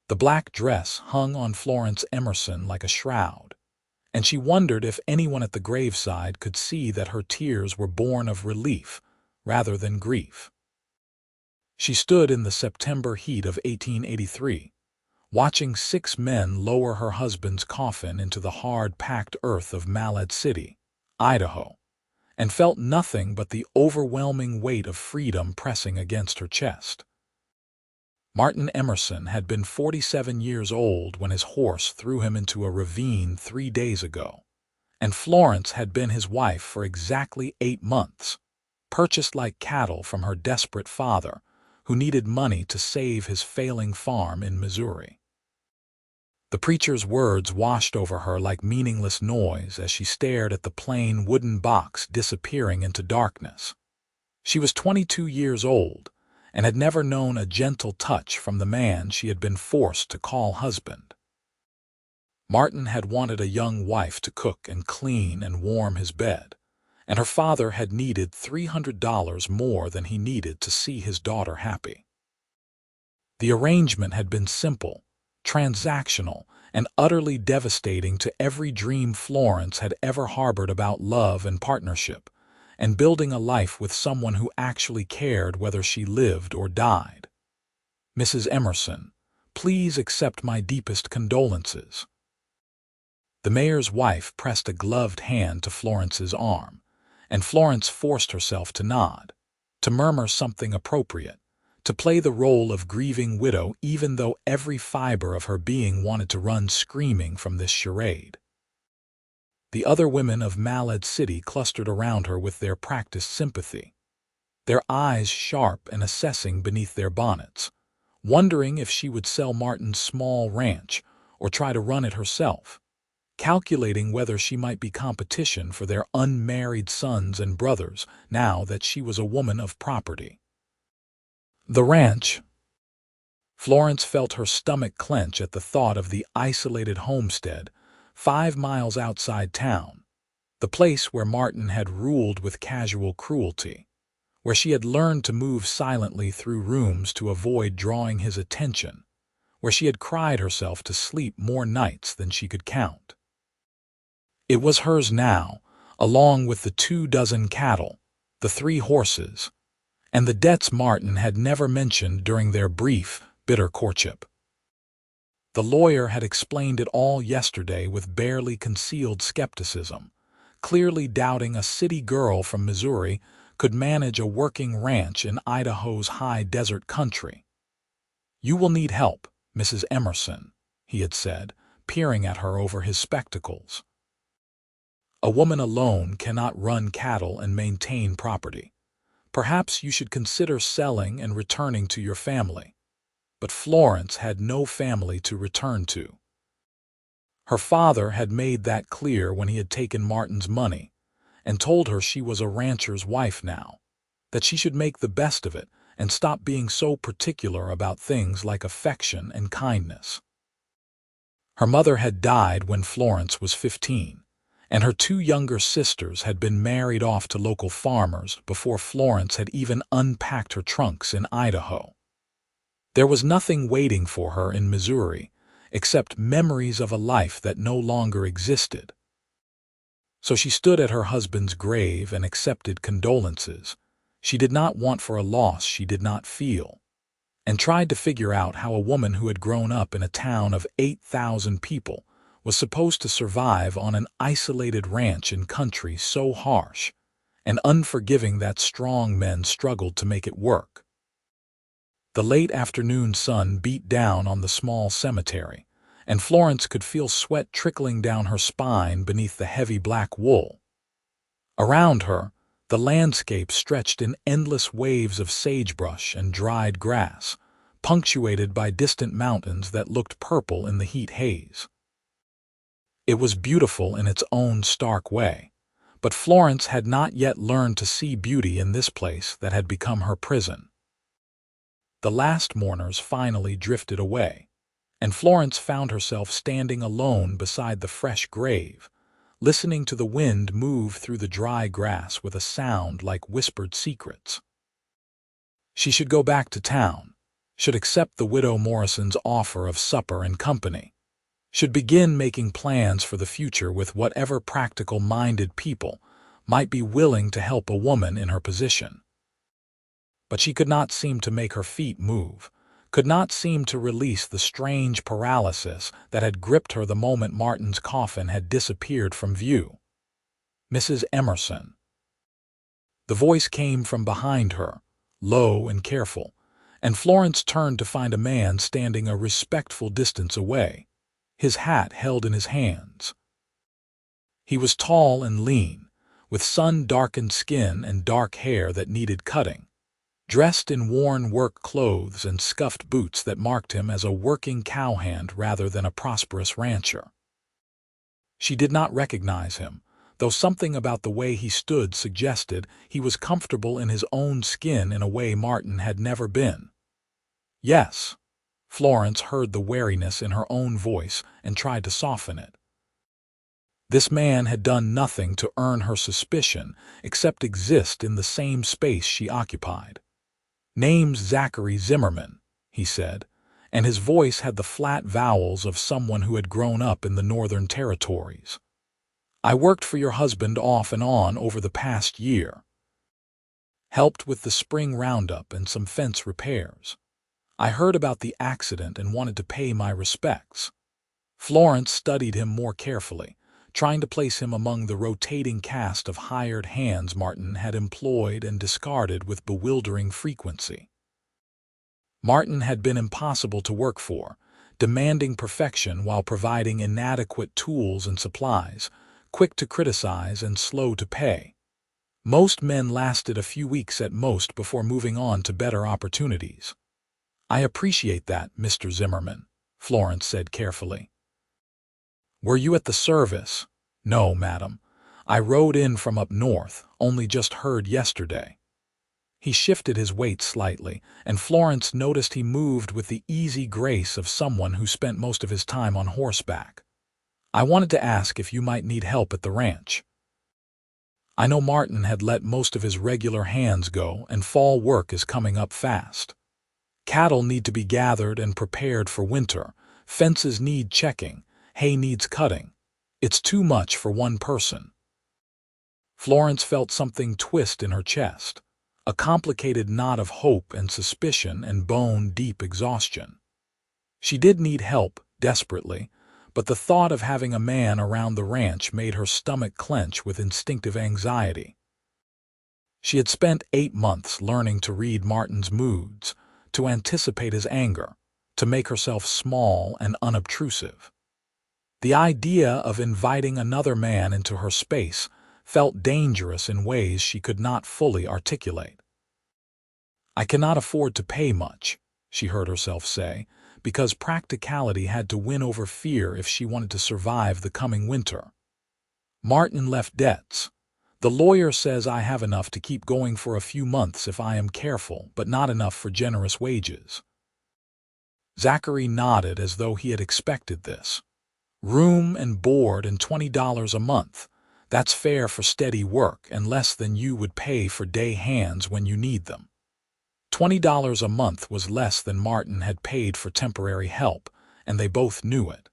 The black dress hung on Florence Emerson like a shroud, and she wondered if anyone at the graveside could see that her tears were born of relief rather than grief. She stood in the September heat of 1883, watching 6 men lower her husband's coffin into the hard-packed earth of Malad City, Idaho, and felt nothing but the overwhelming weight of freedom pressing against her chest. Martin Emerson had been 47 years old when his horse threw him into a ravine 3 days ago, and Florence had been his wife for exactly 8 months, purchased like cattle from her desperate father, who needed money to save his failing farm in Missouri. The preacher's words washed over her like meaningless noise as she stared at the plain wooden box disappearing into darkness. She was 22 years old and had never known a gentle touch from the man she had been forced to call husband. Martin had wanted a young wife to cook and clean and warm his bed, and her father had needed $300 more than he needed to see his daughter happy. The arrangement had been simple, transactional, and utterly devastating to every dream Florence had ever harbored about love and partnership, and building a life with someone who actually cared whether she lived or died. "Mrs. Emerson, please accept my deepest condolences." The mayor's wife pressed a gloved hand to Florence's arm, and Florence forced herself to nod, to murmur something appropriate, to play the role of grieving widow even though every fiber of her being wanted to run screaming from this charade. The other women of Malad City clustered around her with their practiced sympathy, their eyes sharp and assessing beneath their bonnets, wondering if she would sell Martin's small ranch or try to run it herself, calculating whether she might be competition for their unmarried sons and brothers now that she was a woman of property. The ranch. Florence felt her stomach clench at the thought of the isolated homestead 5 miles outside town, the place where Martin had ruled with casual cruelty, where she had learned to move silently through rooms to avoid drawing his attention, where she had cried herself to sleep more nights than she could count. It was hers now, along with the 24 cattle, the 3 horses, and the debts Martin had never mentioned during their brief, bitter courtship. The lawyer had explained it all yesterday with barely concealed skepticism, clearly doubting a city girl from Missouri could manage a working ranch in Idaho's high desert country. "You will need help, Mrs. Emerson," he had said, peering at her over his spectacles. "A woman alone cannot run cattle and maintain property. Perhaps you should consider selling and returning to your family." But Florence had no family to return to. Her father had made that clear when he had taken Martin's money, and told her she was a rancher's wife now, that she should make the best of it and stop being so particular about things like affection and kindness. Her mother had died when Florence was 15, and her 2 younger sisters had been married off to local farmers before Florence had even unpacked her trunks in Idaho. There was nothing waiting for her in Missouri except memories of a life that no longer existed. So she stood at her husband's grave and accepted condolences she did not want for a loss she did not feel, and tried to figure out how a woman who had grown up in a town of 8,000 people was supposed to survive on an isolated ranch in country so harsh and unforgiving that strong men struggled to make it work. The late afternoon sun beat down on the small cemetery, and Florence could feel sweat trickling down her spine beneath the heavy black wool. Around her, the landscape stretched in endless waves of sagebrush and dried grass, punctuated by distant mountains that looked purple in the heat haze. It was beautiful in its own stark way, but Florence had not yet learned to see beauty in this place that had become her prison. The last mourners finally drifted away, and Florence found herself standing alone beside the fresh grave, listening to the wind move through the dry grass with a sound like whispered secrets. She should go back to town. should accept the widow Morrison's offer of supper and company, should begin making plans for the future with whatever practical-minded people might be willing to help a woman in her position. But she could not seem to make her feet move, could not seem to release the strange paralysis that had gripped her the moment Martin's coffin had disappeared from view. "Mrs. Emerson." The voice came from behind her, low and careful, and Florence turned to find a man standing a respectful distance away, his hat held in his hands. He was tall and lean, with sun-darkened skin and dark hair that needed cutting, dressed in worn work clothes and scuffed boots that marked him as a working cowhand rather than a prosperous rancher. She did not recognize him, though something about the way he stood suggested he was comfortable in his own skin in a way Martin had never been. "Yes." Florence heard the wariness in her own voice and tried to soften it. This man had done nothing to earn her suspicion except exist in the same space she occupied. "Name's Zachary Zimmerman," he said, and his voice had the flat vowels of someone who had grown up in the Northern Territories. "I worked for your husband off and on over the past year. Helped with the spring roundup and some fence repairs. I heard about the accident and wanted to pay my respects." Florence studied him more carefully, trying to place him among the rotating cast of hired hands Martin had employed and discarded with bewildering frequency. Martin had been impossible to work for, demanding perfection while providing inadequate tools and supplies, quick to criticize and slow to pay. Most men lasted a few weeks at most before moving on to better opportunities. "I appreciate that, Mr. Zimmerman," Florence said carefully. "Were you at the service?" "No, madam. I rode in from up north, only just heard yesterday." He shifted his weight slightly, and Florence noticed he moved with the easy grace of someone who spent most of his time on horseback. "I wanted to ask if you might need help at the ranch." I know Martin had let most of his regular hands go, and fall work is coming up fast. Cattle need to be gathered and prepared for winter, fences need checking, hay needs cutting. It's too much for one person. Florence felt something twist in her chest, a complicated knot of hope and suspicion and bone-deep exhaustion. She did need help, desperately, but the thought of having a man around the ranch made her stomach clench with instinctive anxiety. She had spent 8 months learning to read Martin's moods, to anticipate his anger, to make herself small and unobtrusive. The idea of inviting another man into her space felt dangerous in ways she could not fully articulate. "I cannot afford to pay much," she heard herself say, because practicality had to win over fear if she wanted to survive the coming winter. "Martin left debts. The lawyer says I have enough to keep going for a few months if I am careful, but not enough for generous wages." Zachary nodded as though he had expected this. "Room and board and $20 a month. That's fair for steady work and less than you would pay for day hands when you need them." $20 a month was less than Martin had paid for temporary help, and they both knew it.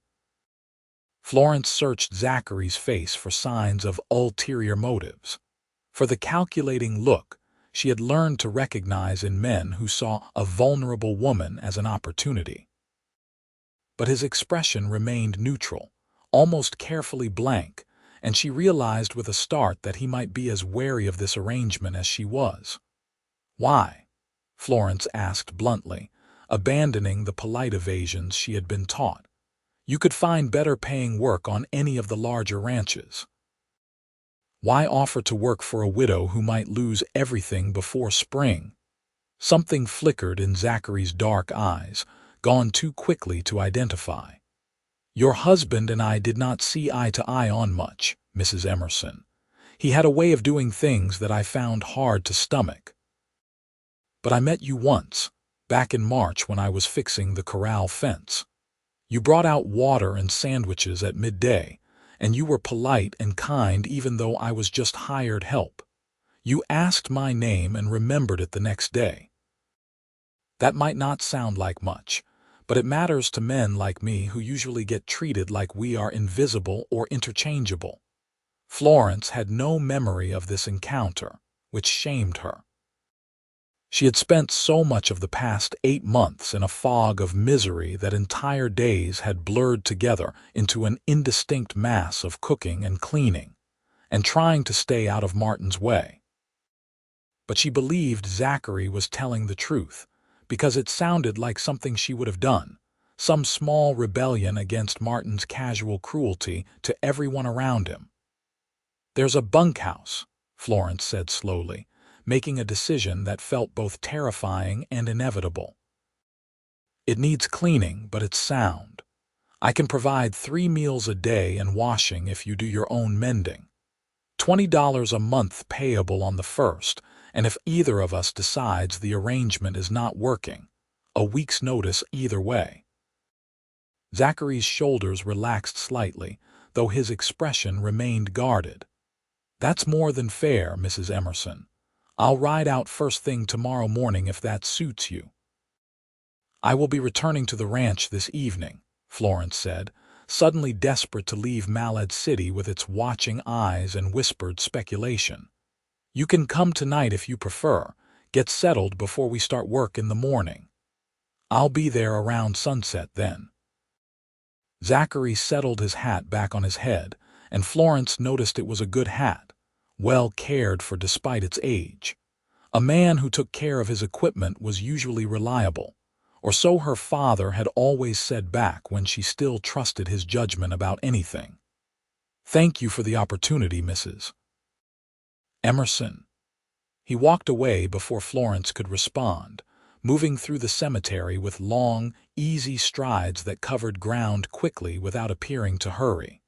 Florence searched Zachary's face for signs of ulterior motives. For the calculating look she had learned to recognize in men who saw a vulnerable woman as an opportunity. But his expression remained neutral, almost carefully blank, and she realized with a start that he might be as wary of this arrangement as she was. "Why?" Florence asked bluntly, abandoning the polite evasions she had been taught. "You could find better-paying work on any of the larger ranches. Why offer to work for a widow who might lose everything before spring?" Something flickered in Zachary's dark eyes, gone too quickly to identify. "Your husband and I did not see eye to eye on much, Mrs. Emerson. He had a way of doing things that I found hard to stomach. But I met you once, back in March when I was fixing the corral fence. You brought out water and sandwiches at midday, and you were polite and kind even though I was just hired help. You asked my name and remembered it the next day." That might not sound like much, but it matters to men like me who usually get treated like we are invisible or interchangeable. Florence had no memory of this encounter, which shamed her. She had spent so much of the past 8 months in a fog of misery that entire days had blurred together into an indistinct mass of cooking and cleaning, and trying to stay out of Martin's way. But she believed Zachary was telling the truth, because it sounded like something she would have done, some small rebellion against Martin's casual cruelty to everyone around him. "There's a bunkhouse," Florence said slowly, making a decision that felt both terrifying and inevitable. "It needs cleaning, but it's sound. I can provide 3 meals a day and washing if you do your own mending. $20 a month payable on the first, and if either of us decides the arrangement is not working, a week's notice either way." Zachary's shoulders relaxed slightly, though his expression remained guarded. "That's more than fair, Mrs. Emerson. I'll ride out first thing tomorrow morning if that suits you." "I will be returning to the ranch this evening," Florence said, suddenly desperate to leave Malad City with its watching eyes and whispered speculation. "You can come tonight if you prefer. Get settled before we start work in the morning. I'll be there around sunset then." Zachary settled his hat back on his head, and Florence noticed it was a good hat, well cared for despite its age. A man who took care of his equipment was usually reliable, or so her father had always said back when she still trusted his judgment about anything. "Thank you for the opportunity, Mrs. Emerson." He walked away before Florence could respond, moving through the cemetery with long, easy strides that covered ground quickly without appearing to hurry.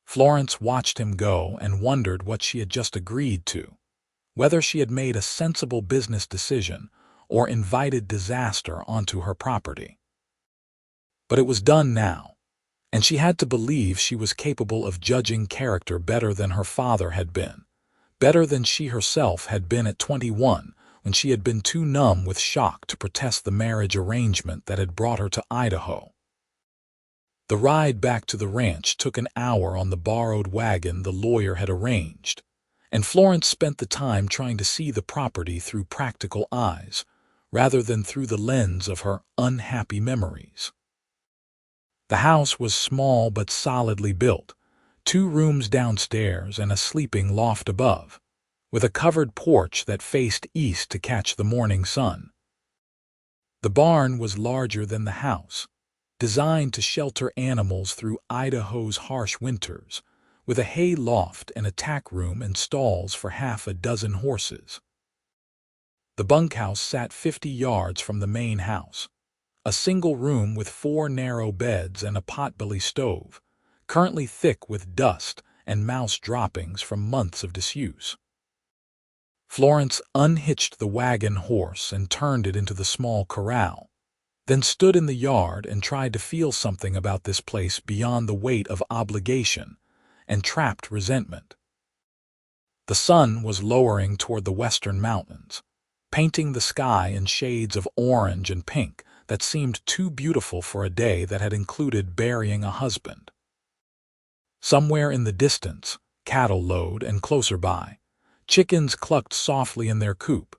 Florence watched him go and wondered what she had just agreed to, whether she had made a sensible business decision or invited disaster onto her property. But it was done now, and she had to believe she was capable of judging character better than her father had been, better than she herself had been at 21, when she had been too numb with shock to protest the marriage arrangement that had brought her to Idaho. The ride back to the ranch took an hour on the borrowed wagon the lawyer had arranged, and Florence spent the time trying to see the property through practical eyes, rather than through the lens of her unhappy memories. The house was small but solidly built, 2 rooms downstairs and a sleeping loft above, with a covered porch that faced east to catch the morning sun. The barn was larger than the house, designed to shelter animals through Idaho's harsh winters, with a hay loft and a tack room and stalls for half a dozen horses. The bunkhouse sat 50 yards from the main house, a single room with 4 narrow beds and a potbelly stove, currently thick with dust and mouse droppings from months of disuse. Florence unhitched the wagon horse and turned it into the small corral, then stood in the yard and tried to feel something about this place beyond the weight of obligation and trapped resentment. The sun was lowering toward the western mountains, painting the sky in shades of orange and pink that seemed too beautiful for a day that had included burying a husband. Somewhere in the distance, cattle lowed, and closer by, chickens clucked softly in their coop,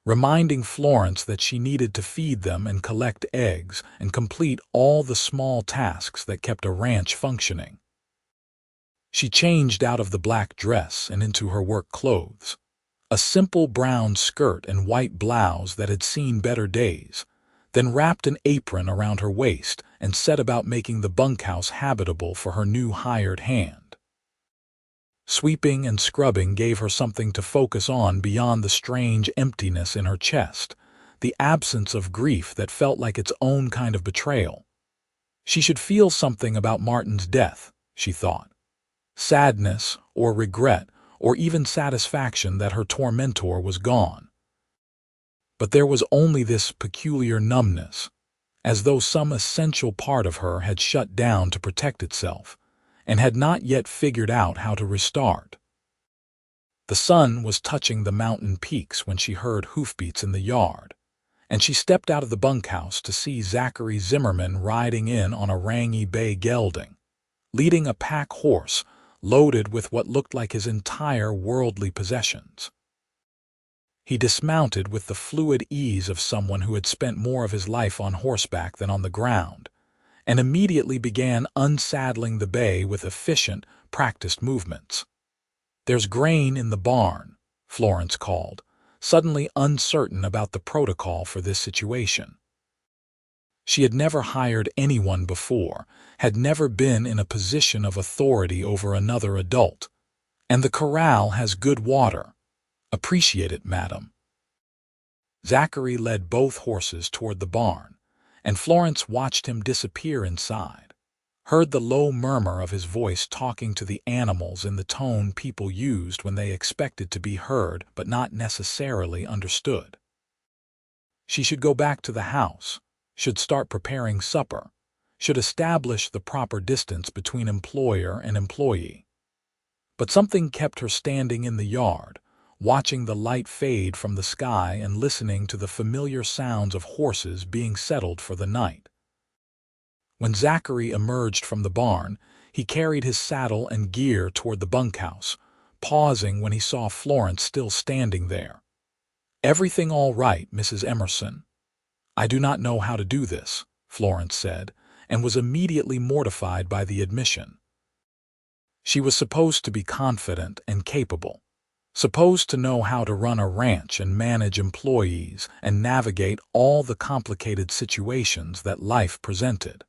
reminding Florence that she needed to feed them and collect eggs and complete all the small tasks that kept a ranch functioning. She changed out of the black dress and into her work clothes, a simple brown skirt and white blouse that had seen better days, then wrapped an apron around her waist and set about making the bunkhouse habitable for her new hired hand. Sweeping and scrubbing gave her something to focus on beyond the strange emptiness in her chest, the absence of grief that felt like its own kind of betrayal. She should feel something about Martin's death, she thought. Sadness or regret or even satisfaction that her tormentor was gone. But there was only this peculiar numbness, as though some essential part of her had shut down to protect itself, and had not yet figured out how to restart. The sun was touching the mountain peaks when she heard hoofbeats in the yard, and she stepped out of the bunkhouse to see Zachary Zimmerman riding in on a rangy bay gelding, leading a pack horse loaded with what looked like his entire worldly possessions. He dismounted with the fluid ease of someone who had spent more of his life on horseback than on the ground, and immediately began unsaddling the bay with efficient, practiced movements. "There's grain in the barn," Florence called, suddenly uncertain about the protocol for this situation. She had never hired anyone before, had never been in a position of authority over another adult. "And the corral has good water. Appreciate it, madam." Zachary led both horses toward the barn, and Florence watched him disappear inside, heard the low murmur of his voice talking to the animals in the tone people used when they expected to be heard but not necessarily understood. She should go back to the house, should start preparing supper, should establish the proper distance between employer and employee. But something kept her standing in the yard, watching the light fade from the sky and listening to the familiar sounds of horses being settled for the night. When Zachary emerged from the barn, he carried his saddle and gear toward the bunkhouse, pausing when he saw Florence still standing there. "Everything all right, Mrs. Emerson?" "I do not know how to do this," Florence said, and was immediately mortified by the admission. She was supposed to be confident and capable, supposed to know how to run a ranch and manage employees and navigate all the complicated situations that life presented.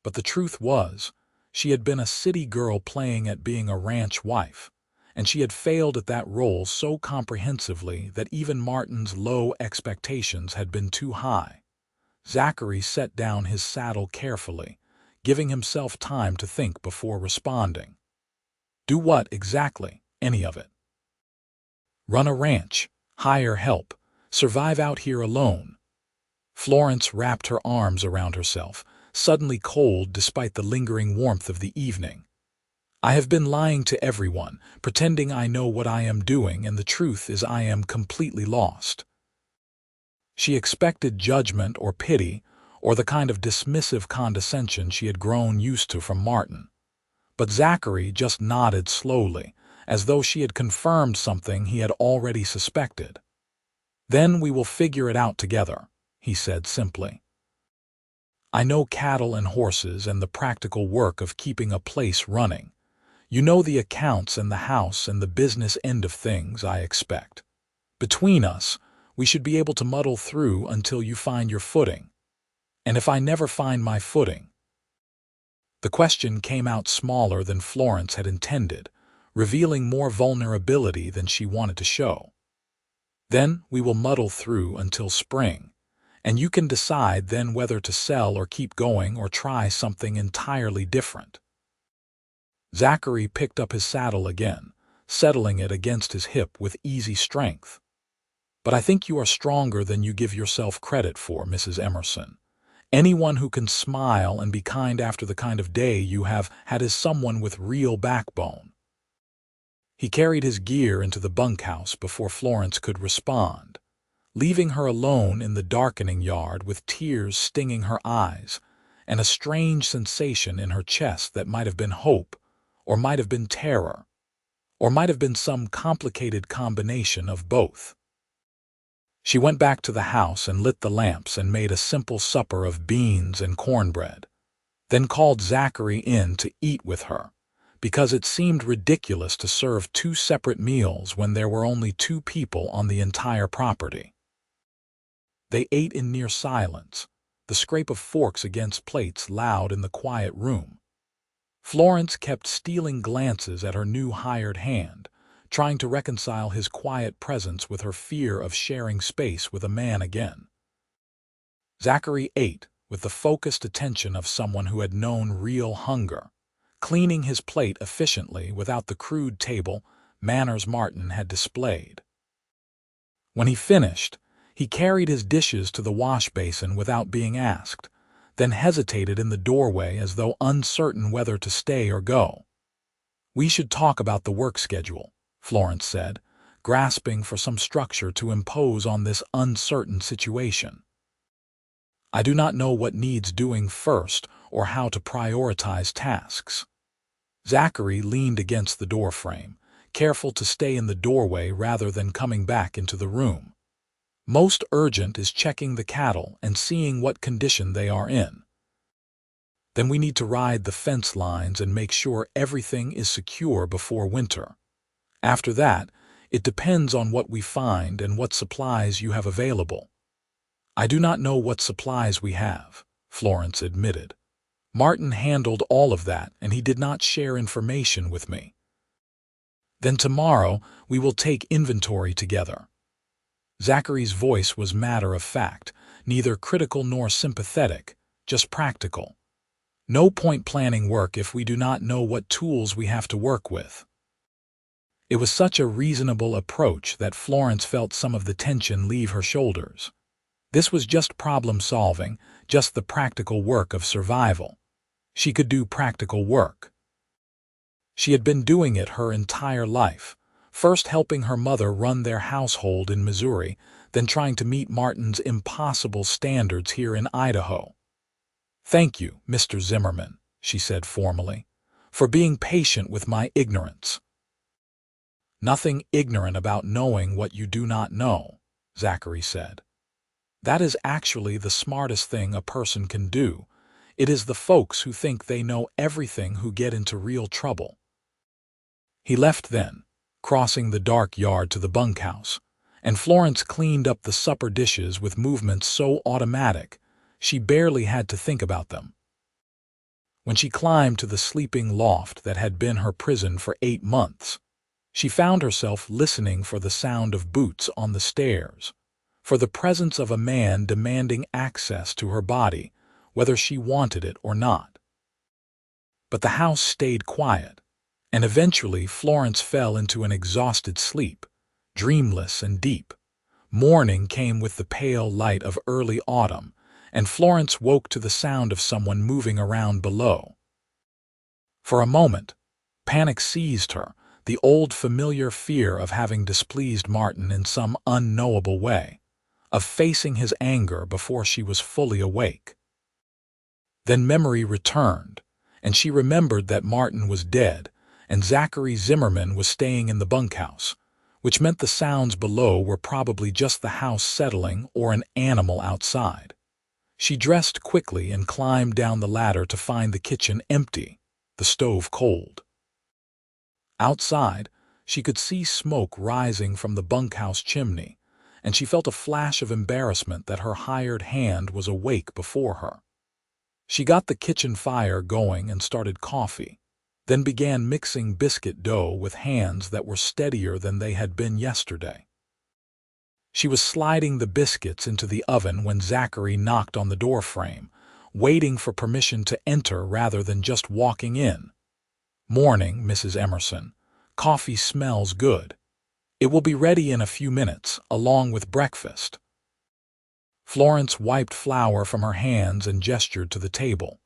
But the truth was, she had been a city girl playing at being a ranch wife, and she had failed at that role so comprehensively that even Martin's low expectations had been too high. Zachary set down his saddle carefully, giving himself time to think before responding. "Do what exactly? Any of it?" "Run a ranch, hire help, survive out here alone." Florence wrapped her arms around herself, suddenly cold despite the lingering warmth of the evening. "I have been lying to everyone, pretending I know what I am doing, and the truth is I am completely lost." She expected judgment or pity, or the kind of dismissive condescension she had grown used to from Martin. But Zachary just nodded slowly, as though she had confirmed something he had already suspected. "Then we will figure it out together," he said simply. "I know cattle and horses and the practical work of keeping a place running. You know the accounts and the house and the business end of things, I expect. Between us, we should be able to muddle through until you find your footing. And if I never find my footing?" The question came out smaller than Florence had intended, revealing more vulnerability than she wanted to show. "Then we will muddle through until spring, and you can decide then whether to sell or keep going or try something entirely different." Zachary picked up his saddle again, settling it against his hip with easy strength. "But I think you are stronger than you give yourself credit for, Mrs. Emerson. Anyone who can smile and be kind after the kind of day you have had is someone with real backbone." He carried his gear into the bunkhouse before Florence could respond, leaving her alone in the darkening yard with tears stinging her eyes and a strange sensation in her chest that might have been hope, or might have been terror, or might have been some complicated combination of both. She went back to the house and lit the lamps and made a simple supper of beans and cornbread, then called Zachary in to eat with her, because it seemed ridiculous to serve two separate meals when there were only two people on the entire property. They ate in near silence, the scrape of forks against plates loud in the quiet room. Florence kept stealing glances at her new hired hand, trying to reconcile his quiet presence with her fear of sharing space with a man again. Zachary ate with the focused attention of someone who had known real hunger, cleaning his plate efficiently without the crude table manners Martin had displayed. When he finished, he carried his dishes to the wash basin without being asked, then hesitated in the doorway as though uncertain whether to stay or go. "We should talk about the work schedule," Florence said, grasping for some structure to impose on this uncertain situation. I do not know what needs doing first or how to prioritize tasks. Zachary leaned against the doorframe, careful to stay in the doorway rather than coming back into the room. Most urgent is checking the cattle and seeing what condition they are in. Then we need to ride the fence lines and make sure everything is secure before winter. After that, it depends on what we find and what supplies you have available. I do not know what supplies we have, Florence admitted. Martin handled all of that, and he did not share information with me. Then tomorrow we will take inventory together. Zachary's voice was matter of fact, neither critical nor sympathetic, just practical. No point planning work if we do not know what tools we have to work with. It was such a reasonable approach that Florence felt some of the tension leave her shoulders. This was just problem solving, just the practical work of survival. She could do practical work. She had been doing it her entire life, first helping her mother run their household in Missouri, then trying to meet Martin's impossible standards here in Idaho. "Thank you, Mr. Zimmerman," she said formally, "for being patient with my ignorance." "Nothing ignorant about knowing what you do not know," Zachary said. "That is actually the smartest thing a person can do. It is the folks who think they know everything who get into real trouble." He left then, crossing the dark yard to the bunkhouse, and Florence cleaned up the supper dishes with movements so automatic she barely had to think about them. When she climbed to the sleeping loft that had been her prison for 8 months, she found herself listening for the sound of boots on the stairs, for the presence of a man demanding access to her body, whether she wanted it or not. But the house stayed quiet, and eventually Florence fell into an exhausted sleep, dreamless and deep. Morning came with the pale light of early autumn, and Florence woke to the sound of someone moving around below. For a moment, panic seized her, the old familiar fear of having displeased Martin in some unknowable way, of facing his anger before she was fully awake. Then memory returned, and she remembered that Martin was dead, and Zachary Zimmerman was staying in the bunkhouse, which meant the sounds below were probably just the house settling or an animal outside. She dressed quickly and climbed down the ladder to find the kitchen empty, the stove cold. Outside, she could see smoke rising from the bunkhouse chimney, and she felt a flash of embarrassment that her hired hand was awake before her. She got the kitchen fire going and started coffee, then began mixing biscuit dough with hands that were steadier than they had been yesterday. She was sliding the biscuits into the oven when Zachary knocked on the doorframe, waiting for permission to enter rather than just walking in. "Morning, Mrs. Emerson. Coffee smells good. It will be ready in a few minutes, along with breakfast." Florence wiped flour from her hands and gestured to the table.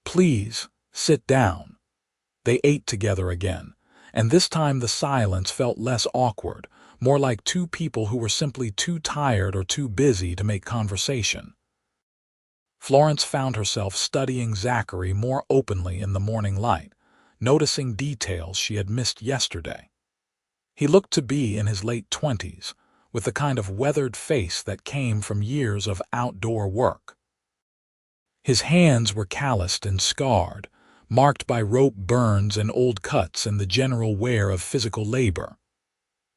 "Please, sit down." They ate together again, and this time the silence felt less awkward, more like two people who were simply too tired or too busy to make conversation. Florence found herself studying Zachary more openly in the morning light, noticing details she had missed yesterday. He looked to be in his late 20s, with the kind of weathered face that came from years of outdoor work. His hands were calloused and scarred, marked by rope burns and old cuts and the general wear of physical labor.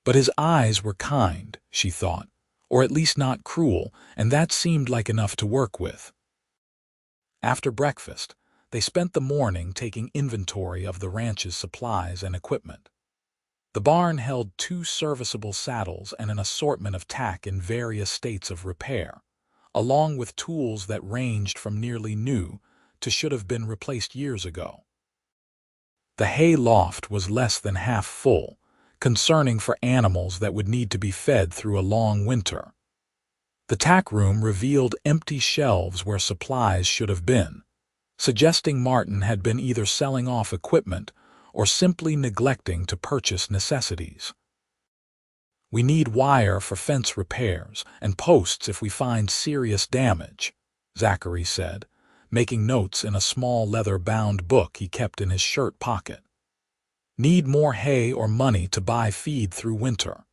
But his eyes were kind, she thought, or at least not cruel, and that seemed like enough to work with. After breakfast, they spent the morning taking inventory of the ranch's supplies and equipment. The barn held 2 serviceable saddles and an assortment of tack in various states of repair, along with tools that ranged from nearly new to should have been replaced years ago. The hay loft was less than half full, concerning for animals that would need to be fed through a long winter. The tack room revealed empty shelves where supplies should have been, suggesting Martin had been either selling off equipment or simply neglecting to purchase necessities. We need wire for fence repairs and posts if we find serious damage, Zachary said, making notes in a small leather-bound book he kept in his shirt pocket. Need more hay or money to buy feed through winter.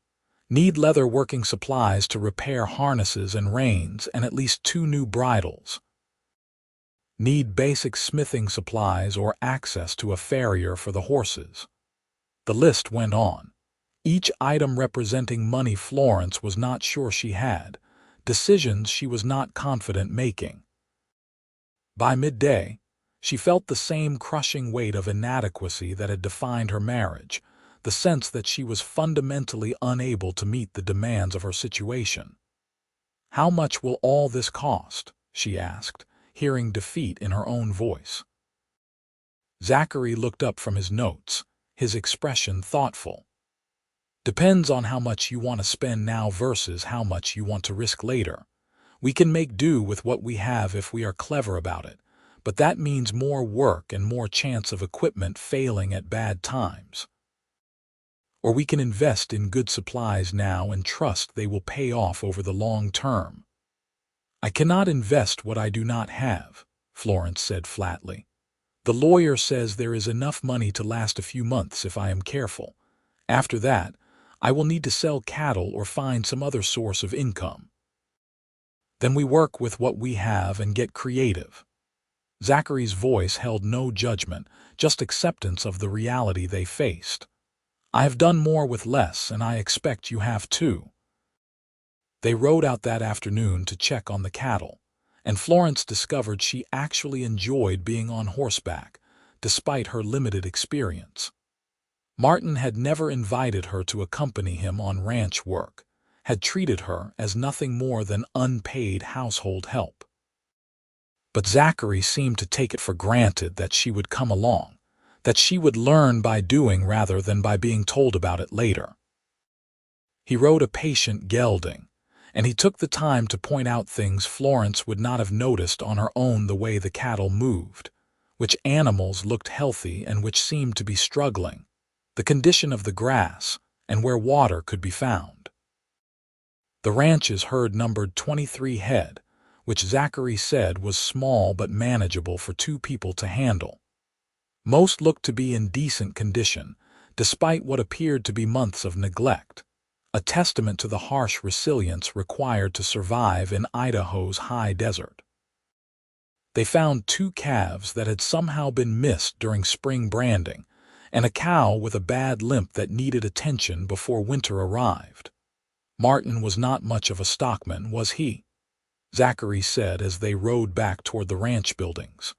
Need leather working supplies to repair harnesses and reins and at least 2 new bridles. Need basic smithing supplies or access to a farrier for the horses. The list went on, each item representing money Florence was not sure she had, decisions she was not confident making. By midday, she felt the same crushing weight of inadequacy that had defined her marriage, the sense that she was fundamentally unable to meet the demands of her situation. "How much will all this cost?" she asked, hearing defeat in her own voice. Zachary looked up from his notes, his expression thoughtful. "Depends on how much you want to spend now versus how much you want to risk later. We can make do with what we have if we are clever about it, but that means more work and more chance of equipment failing at bad times. Or we can invest in good supplies now and trust they will pay off over the long term." "I cannot invest what I do not have," Florence said flatly. "The lawyer says there is enough money to last a few months if I am careful. After that, I will need to sell cattle or find some other source of income." "Then we work with what we have and get creative." Zachary's voice held no judgment, just acceptance of the reality they faced. "I have done more with less, and I expect you have too." They rode out that afternoon to check on the cattle, and Florence discovered she actually enjoyed being on horseback, despite her limited experience. Martin had never invited her to accompany him on ranch work, had treated her as nothing more than unpaid household help. But Zachary seemed to take it for granted that she would come along, that she would learn by doing rather than by being told about it later. He rode a patient gelding, and he took the time to point out things Florence would not have noticed on her own, the way the cattle moved, which animals looked healthy and which seemed to be struggling, the condition of the grass, and where water could be found. The ranch's herd numbered 23 head, which Zachary said was small but manageable for 2 people to handle. Most looked to be in decent condition, despite what appeared to be months of neglect, a testament to the harsh resilience required to survive in Idaho's high desert. They found 2 calves that had somehow been missed during spring branding, and a cow with a bad limp that needed attention before winter arrived. Martin was not much of a stockman, was he? Zachary said as they rode back toward the ranch buildings.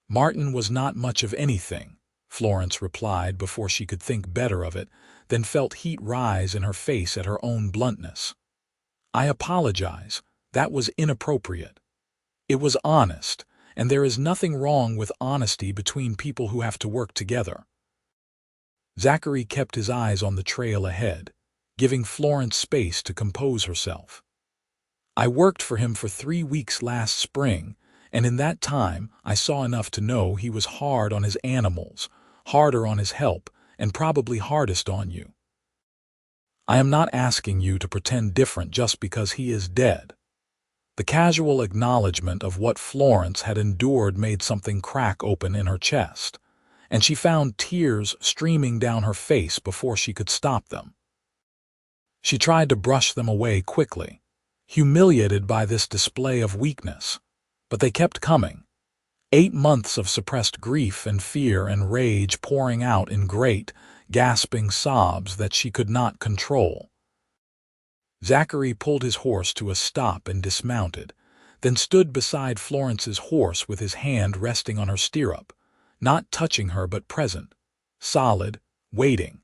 "Martin was not much of anything," Florence replied before she could think better of it, then felt heat rise in her face at her own bluntness. "I apologize. That was inappropriate. It was honest, and there is nothing wrong with honesty between people who have to work together." Zachary kept his eyes on the trail ahead, giving Florence space to compose herself. "I worked for him for 3 weeks last spring, and in that time I saw enough to know he was hard on his animals, harder on his help, and probably hardest on you. I am not asking you to pretend different just because he is dead." The casual acknowledgement of what Florence had endured made something crack open in her chest, and she found tears streaming down her face before she could stop them. She tried to brush them away quickly, humiliated by this display of weakness, but they kept coming. 8 months of suppressed grief and fear and rage pouring out in great, gasping sobs that she could not control. Zachary pulled his horse to a stop and dismounted, then stood beside Florence's horse with his hand resting on her stirrup, not touching her but present, solid, waiting.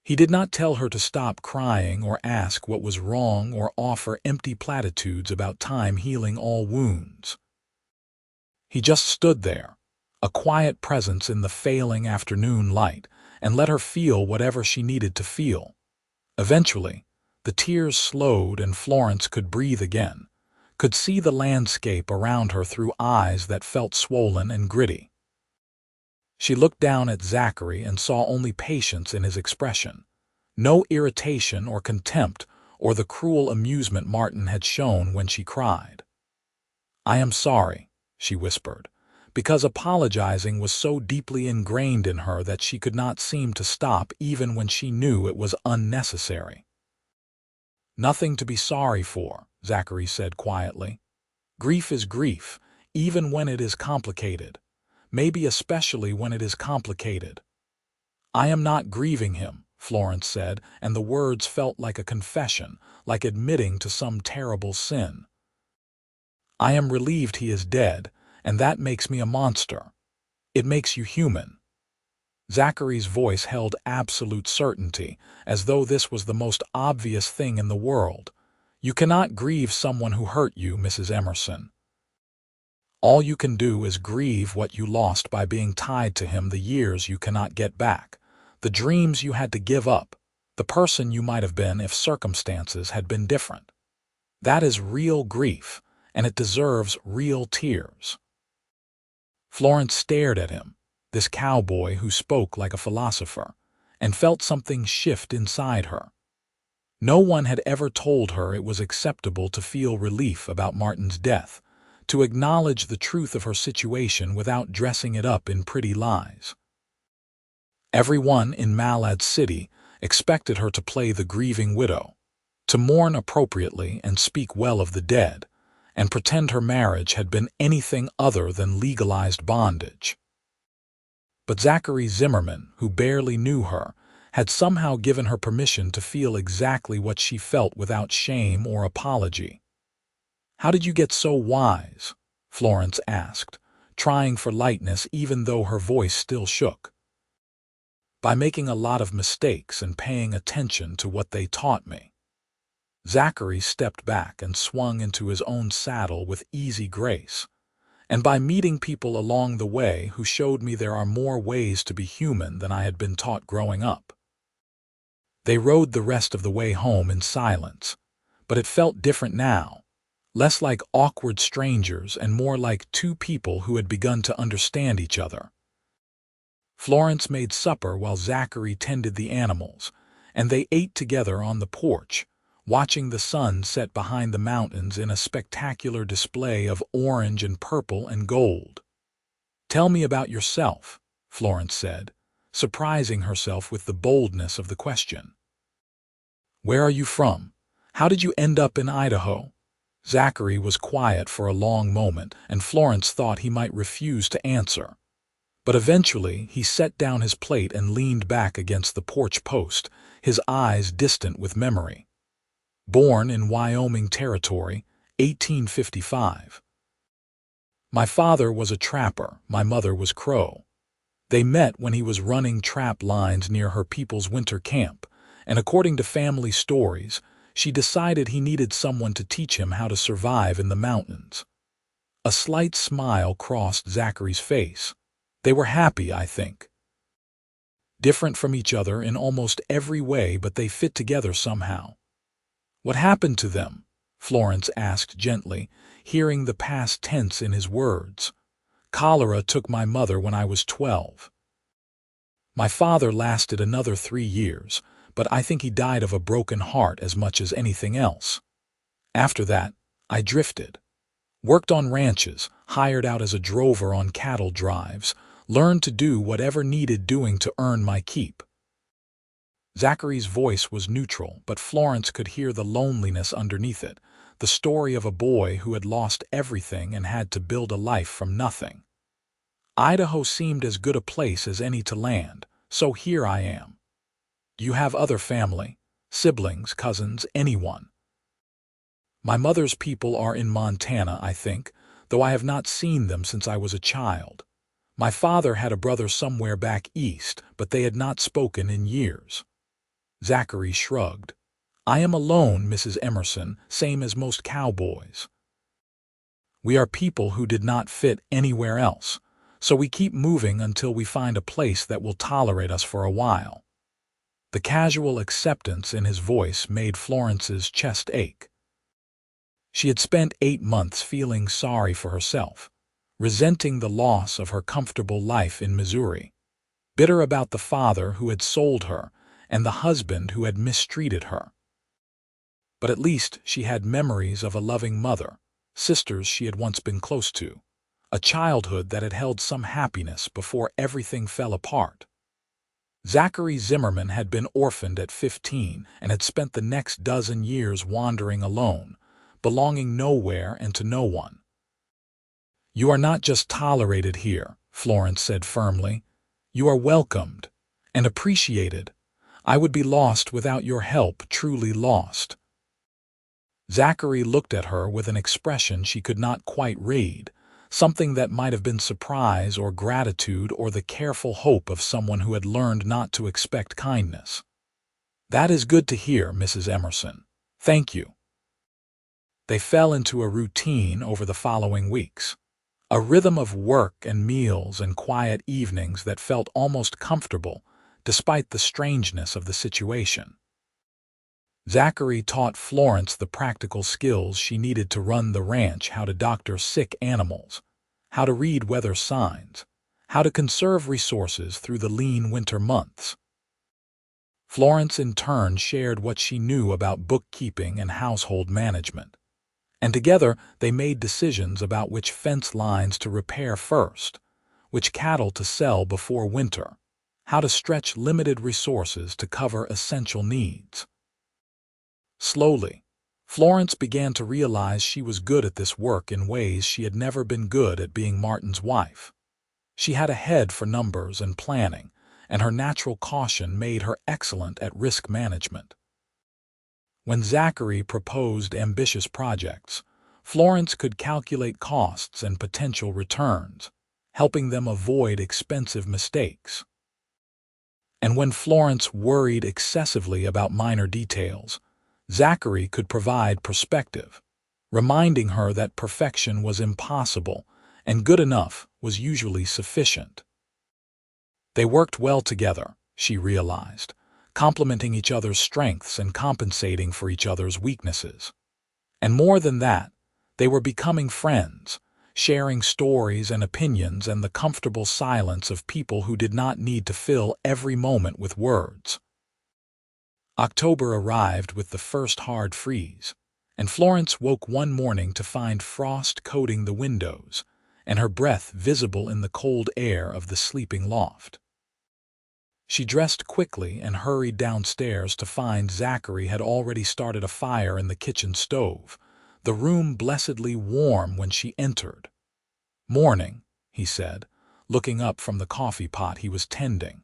He did not tell her to stop crying or ask what was wrong or offer empty platitudes about time healing all wounds. He just stood there, a quiet presence in the failing afternoon light, and let her feel whatever she needed to feel. Eventually, the tears slowed and Florence could breathe again, could see the landscape around her through eyes that felt swollen and gritty. She looked down at Zachary and saw only patience in his expression, No irritation or contempt or the cruel amusement Martin had shown when she cried. "I am sorry," she whispered, because apologizing was so deeply ingrained in her that she could not seem to stop even when she knew it was unnecessary. "Nothing to be sorry for," Zachary said quietly. "Grief is grief, even when it is complicated. Maybe especially when it is complicated." "I am not grieving him," Florence said, and the words felt like a confession, like admitting to some terrible sin. "I am relieved he is dead, and that makes me a monster. It makes you human." Zachary's voice held absolute certainty, as though this was the most obvious thing in the world. "You cannot grieve someone who hurt you, Mrs. Emerson. All you can do is grieve what you lost by being tied to him, the years you cannot get back, the dreams you had to give up, the person you might have been if circumstances had been different. That is real grief, and it deserves real tears." Florence stared at him, this cowboy who spoke like a philosopher, and felt something shift inside her. No one had ever told her it was acceptable to feel relief about Martin's death, to acknowledge the truth of her situation without dressing it up in pretty lies. Everyone in Malad City expected her to play the grieving widow, to mourn appropriately and speak well of the dead, and pretend her marriage had been anything other than legalized bondage. But Zachary Zimmerman, who barely knew her, had somehow given her permission to feel exactly what she felt without shame or apology. "How did you get so wise?" Florence asked, trying for lightness even though her voice still shook. "By making a lot of mistakes and paying attention to what they taught me." Zachary stepped back and swung into his own saddle with easy grace. "And by meeting people along the way who showed me there are more ways to be human than I had been taught growing up." They rode the rest of the way home in silence, but it felt different now, less like awkward strangers and more like two people who had begun to understand each other. Florence made supper while Zachary tended the animals, and they ate together on the porch, watching the sun set behind the mountains in a spectacular display of orange and purple and gold. "Tell me about yourself," Florence said, surprising herself with the boldness of the question. "Where are you from? How did you end up in Idaho?" Zachary was quiet for a long moment, and Florence thought he might refuse to answer. But eventually he set down his plate and leaned back against the porch post, his eyes distant with memory. "Born in Wyoming Territory, 1855. My father was a trapper, my mother was Crow. They met when he was running trap lines near her people's winter camp, and according to family stories, she decided he needed someone to teach him how to survive in the mountains." A slight smile crossed Zachary's face. They were happy, I think. Different from each other in almost every way, but they fit together somehow. "What happened to them?" Florence asked gently, hearing the past tense in his words. "Cholera took my mother when I was 12. My father lasted another 3 years, but I think he died of a broken heart as much as anything else. After that, I drifted. Worked on ranches, hired out as a drover on cattle drives, learned to do whatever needed doing to earn my keep." Zachary's voice was neutral, but Florence could hear the loneliness underneath it, the story of a boy who had lost everything and had to build a life from nothing. "Idaho seemed as good a place as any to land, so here I am." "Do you have other family? Siblings, cousins, anyone?" "My mother's people are in Montana, I think, though I have not seen them since I was a child. My father had a brother somewhere back east, but they had not spoken in years." Zachary shrugged. "I am alone, Mrs. Emerson, same as most cowboys. We are people who did not fit anywhere else, so we keep moving until we find a place that will tolerate us for a while." The casual acceptance in his voice made Florence's chest ache. She had spent 8 months feeling sorry for herself, resenting the loss of her comfortable life in Missouri, bitter about the father who had sold her, and the husband who had mistreated her. But at least she had memories of a loving mother, sisters she had once been close to, a childhood that had held some happiness before everything fell apart. Zachary Zimmerman had been orphaned at 15 and had spent the next dozen years wandering alone, belonging nowhere and to no one. "You are not just tolerated here," Florence said firmly. "You are welcomed and appreciated. I would be lost without your help, truly lost." Zachary looked at her with an expression she could not quite read, something that might have been surprise or gratitude or the careful hope of someone who had learned not to expect kindness. "That is good to hear, Mrs. Emerson. Thank you." They fell into a routine over the following weeks, a rhythm of work and meals and quiet evenings that felt almost comfortable, despite the strangeness of the situation. Zachary taught Florence the practical skills she needed to run the ranch: how to doctor sick animals, how to read weather signs, how to conserve resources through the lean winter months. Florence in turn shared what she knew about bookkeeping and household management, and together they made decisions about which fence lines to repair first, which cattle to sell before winter, how to stretch limited resources to cover essential needs. Slowly, Florence began to realize she was good at this work in ways she had never been good at being Martin's wife. She had a head for numbers and planning, and her natural caution made her excellent at risk management. When Zachary proposed ambitious projects, Florence could calculate costs and potential returns, helping them avoid expensive mistakes. And when Florence worried excessively about minor details, Zachary could provide perspective, reminding her that perfection was impossible and good enough was usually sufficient. They worked well together, she realized, complementing each other's strengths and compensating for each other's weaknesses. And more than that, they were becoming friends, sharing stories and opinions and the comfortable silence of people who did not need to fill every moment with words. October arrived with the first hard freeze, and Florence woke one morning to find frost coating the windows and her breath visible in the cold air of the sleeping loft. She dressed quickly and hurried downstairs to find Zachary had already started a fire in the kitchen stove, the room blessedly warm when she entered. "Morning," he said, looking up from the coffee pot he was tending.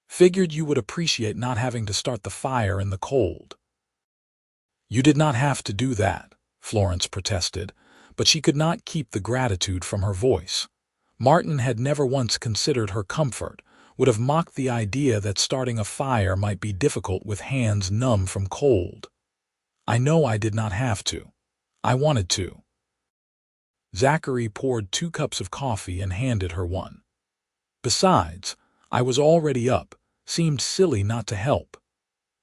"Figured you would appreciate not having to start the fire in the cold." "You did not have to do that," Florence protested, but she could not keep the gratitude from her voice. Martin had never once considered her comfort, would have mocked the idea that starting a fire might be difficult with hands numb from cold. "I know I did not have to. I wanted to." Zachary poured 2 cups of coffee and handed her one. "Besides, I was already up, seemed silly not to help."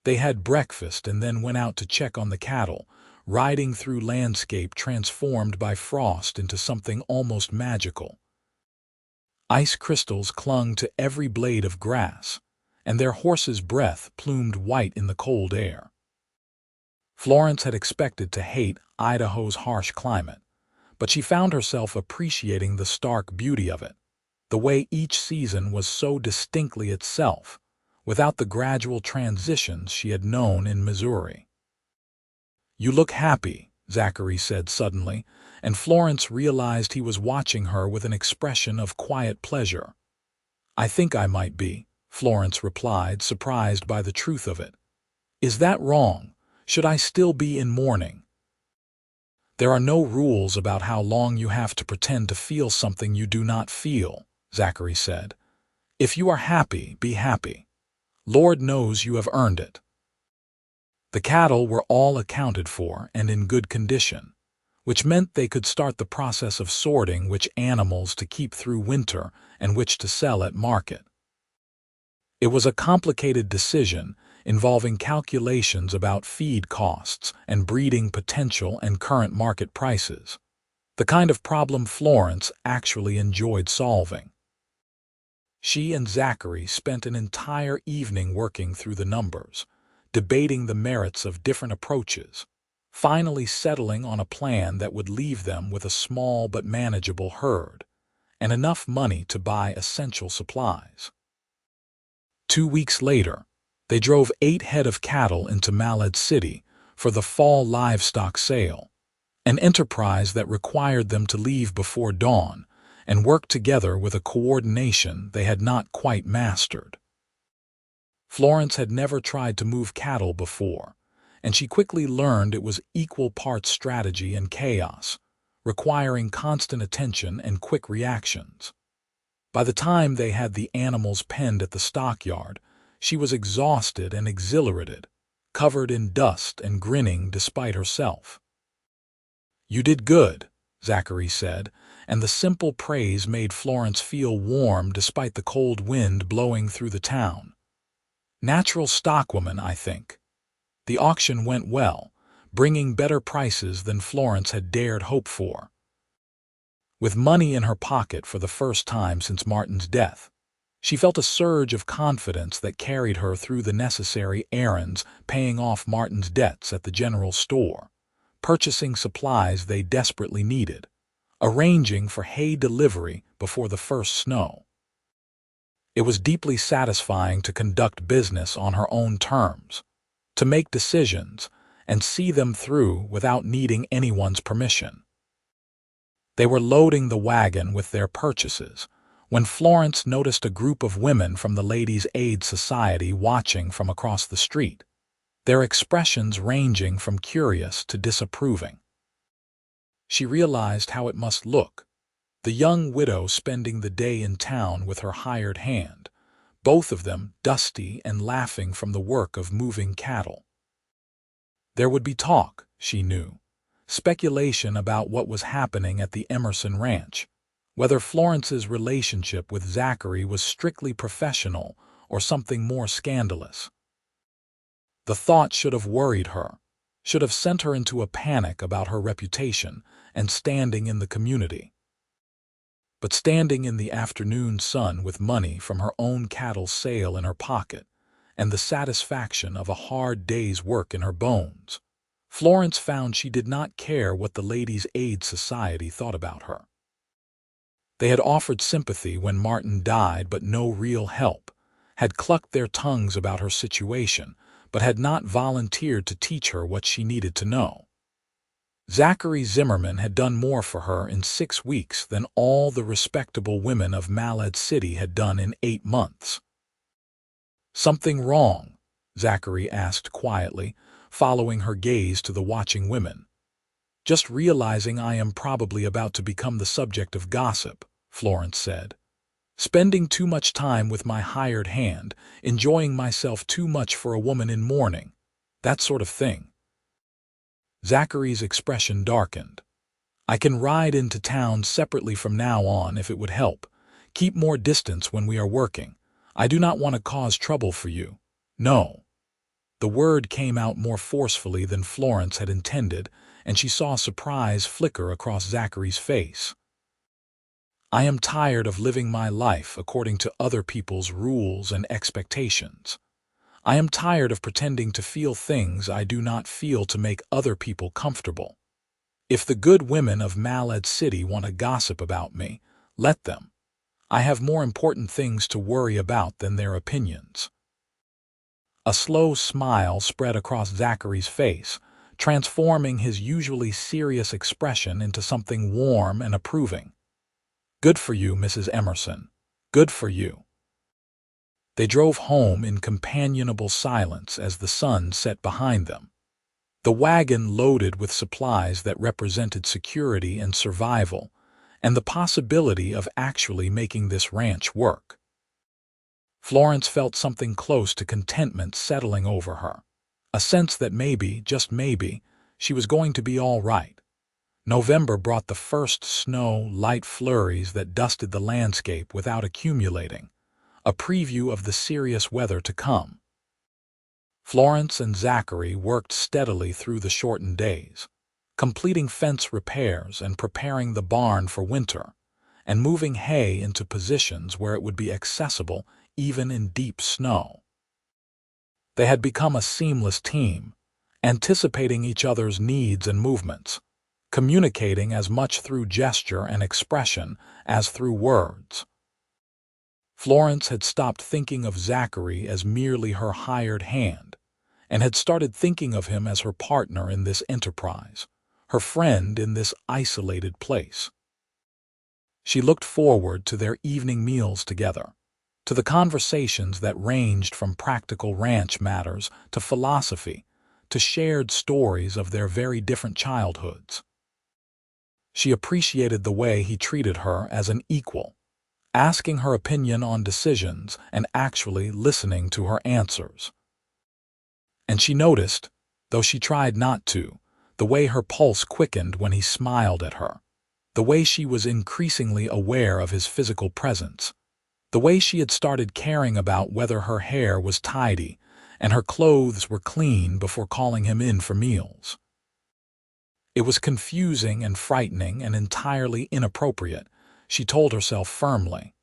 They had breakfast and then went out to check on the cattle, riding through landscape transformed by frost into something almost magical. Ice crystals clung to every blade of grass, and their horse's breath plumed white in the cold air. Florence had expected to hate Idaho's harsh climate, but she found herself appreciating the stark beauty of it, the way each season was so distinctly itself, without the gradual transitions she had known in Missouri. "You look happy," Zachary said suddenly, and Florence realized he was watching her with an expression of quiet pleasure. "I think I might be," Florence replied, surprised by the truth of it. "Is that wrong? Should I still be in mourning?" "There are no rules about how long you have to pretend to feel something you do not feel," Zachary said. "If you are happy, be happy. Lord knows you have earned it." The cattle were all accounted for and in good condition, which meant they could start the process of sorting which animals to keep through winter and which to sell at market. It was a complicated decision involving calculations about feed costs and breeding potential and current market prices, the kind of problem Florence actually enjoyed solving. She and Zachary spent an entire evening working through the numbers, debating the merits of different approaches, finally settling on a plan that would leave them with a small but manageable herd and enough money to buy essential supplies. 2 weeks later, they drove 8 head of cattle into Malad City for the fall livestock sale, an enterprise that required them to leave before dawn and work together with a coordination they had not quite mastered. Florence had never tried to move cattle before, and she quickly learned it was equal parts strategy and chaos, requiring constant attention and quick reactions. By the time they had the animals penned at the stockyard, she was exhausted and exhilarated, covered in dust and grinning despite herself. "You did good," Zachary said, and the simple praise made Florence feel warm despite the cold wind blowing through the town. "Natural stockwoman, I think." The auction went well, bringing better prices than Florence had dared hope for. With money in her pocket for the first time since Martin's death, she felt a surge of confidence that carried her through the necessary errands, paying off Martin's debts at the general store, purchasing supplies they desperately needed, arranging for hay delivery before the first snow. It was deeply satisfying to conduct business on her own terms, to make decisions and see them through without needing anyone's permission. They were loading the wagon with their purchases when Florence noticed a group of women from the Ladies' Aid Society watching from across the street, their expressions ranging from curious to disapproving. She realized how it must look, the young widow spending the day in town with her hired hand, both of them dusty and laughing from the work of moving cattle. There would be talk, she knew, speculation about what was happening at the Emerson ranch, whether Florence's relationship with Zachary was strictly professional or something more scandalous. The thought should have worried her, should have sent her into a panic about her reputation and standing in the community. But standing in the afternoon sun with money from her own cattle sale in her pocket and the satisfaction of a hard day's work in her bones, Florence found she did not care what the Ladies' Aid Society thought about her. They had offered sympathy when Martin died but no real help, had clucked their tongues about her situation, but had not volunteered to teach her what she needed to know. Zachary Zimmerman had done more for her in 6 weeks than all the respectable women of Malad City had done in 8 months. "Something wrong?" Zachary asked quietly, following her gaze to the watching women. "Just realizing I am probably about to become the subject of gossip," Florence said. "Spending too much time with my hired hand, enjoying myself too much for a woman in mourning, that sort of thing." Zachary's expression darkened. "I can ride into town separately from now on if it would help. Keep more distance when we are working. I do not want to cause trouble for you. No." The word came out more forcefully than Florence had intended, and she saw surprise flicker across Zachary's face. "I am tired of living my life according to other people's rules and expectations. I am tired of pretending to feel things I do not feel to make other people comfortable. If the good women of Malad City want to gossip about me, let them. I have more important things to worry about than their opinions." A slow smile spread across Zachary's face, transforming his usually serious expression into something warm and approving. "Good for you, Mrs. Emerson. Good for you." They drove home in companionable silence as the sun set behind them, the wagon loaded with supplies that represented security and survival, and the possibility of actually making this ranch work. Florence felt something close to contentment settling over her, a sense that maybe, just maybe, she was going to be all right. November brought the first snow, light flurries that dusted the landscape without accumulating, a preview of the serious weather to come. Florence and Zachary worked steadily through the shortened days, completing fence repairs and preparing the barn for winter, and moving hay into positions where it would be accessible even in deep snow. They had become a seamless team, anticipating each other's needs and movements, communicating as much through gesture and expression as through words. Florence had stopped thinking of Zachary as merely her hired hand, and had started thinking of him as her partner in this enterprise, her friend in this isolated place. She looked forward to their evening meals together, to the conversations that ranged from practical ranch matters to philosophy, to shared stories of their very different childhoods. She appreciated the way he treated her as an equal, asking her opinion on decisions and actually listening to her answers. And she noticed, though she tried not to, the way her pulse quickened when he smiled at her, the way she was increasingly aware of his physical presence, the way she had started caring about whether her hair was tidy and her clothes were clean before calling him in for meals. It was confusing and frightening and entirely inappropriate, she told herself firmly.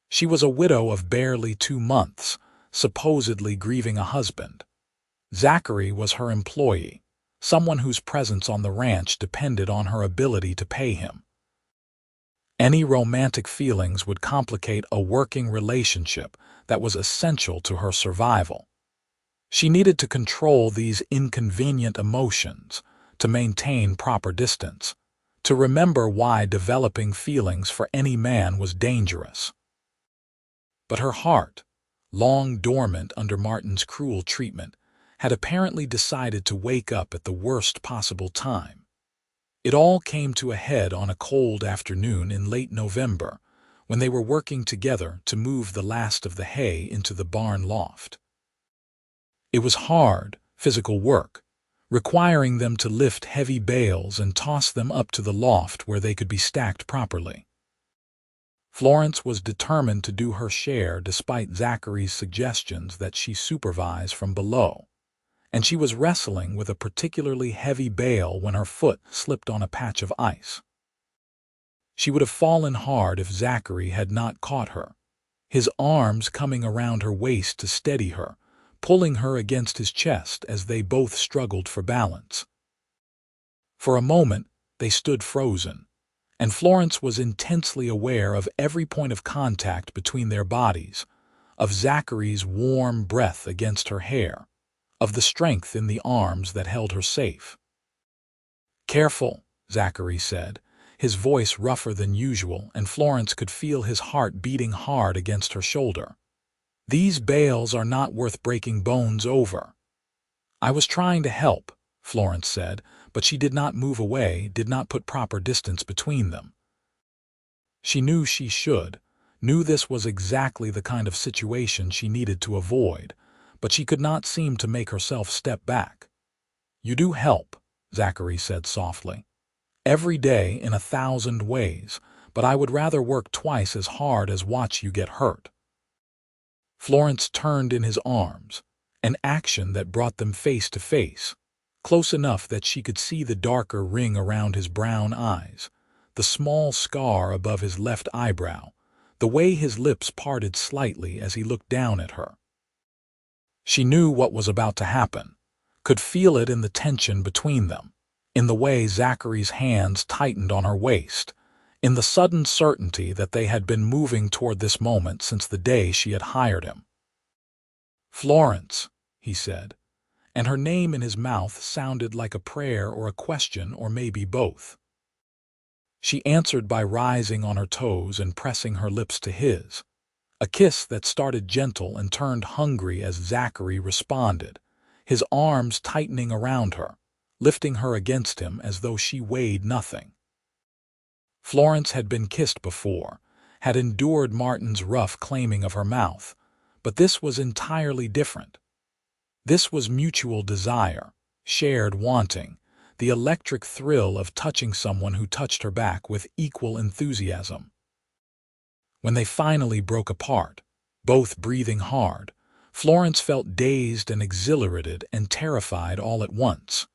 She was a widow of barely 2 months, supposedly grieving a husband. Zachary was her employee, someone whose presence on the ranch depended on her ability to pay him. Any romantic feelings would complicate a working relationship that was essential to her survival. She needed to control these inconvenient emotions, to maintain proper distance, to remember why developing feelings for any man was dangerous. But her heart, long dormant under Martin's cruel treatment, had apparently decided to wake up at the worst possible time. It all came to a head on a cold afternoon in late November, when they were working together to move the last of the hay into the barn loft. It was hard, physical work, requiring them to lift heavy bales and toss them up to the loft where they could be stacked properly. Florence was determined to do her share despite Zachary's suggestions that she supervise from below, and she was wrestling with a particularly heavy bale when her foot slipped on a patch of ice. She would have fallen hard if Zachary had not caught her, his arms coming around her waist to steady her, pulling her against his chest as they both struggled for balance. For a moment, they stood frozen, and Florence was intensely aware of every point of contact between their bodies, of Zachary's warm breath against her hair, of the strength in the arms that held her safe. "Careful," Zachary said, his voice rougher than usual, and Florence could feel his heart beating hard against her shoulder. "These bales are not worth breaking bones over." "I was trying to help," Florence said, but she did not move away, did not put proper distance between them. She knew she should, knew this was exactly the kind of situation she needed to avoid, but she could not seem to make herself step back. "You do help," Zachary said softly. "Every day in 1,000 ways, but I would rather work twice as hard as watch you get hurt." Florence turned in his arms, an action that brought them face to face, close enough that she could see the darker ring around his brown eyes, the small scar above his left eyebrow, the way his lips parted slightly as he looked down at her. She knew what was about to happen, could feel it in the tension between them, in the way Zachary's hands tightened on her waist, in the sudden certainty that they had been moving toward this moment since the day she had hired him. "Florence," he said, and her name in his mouth sounded like a prayer or a question or maybe both. She answered by rising on her toes and pressing her lips to his, a kiss that started gentle and turned hungry as Zachary responded, his arms tightening around her, lifting her against him as though she weighed nothing. Florence had been kissed before, had endured Martin's rough claiming of her mouth, but this was entirely different. This was mutual desire, shared wanting, the electric thrill of touching someone who touched her back with equal enthusiasm. When they finally broke apart, both breathing hard, Florence felt dazed and exhilarated and terrified all at once.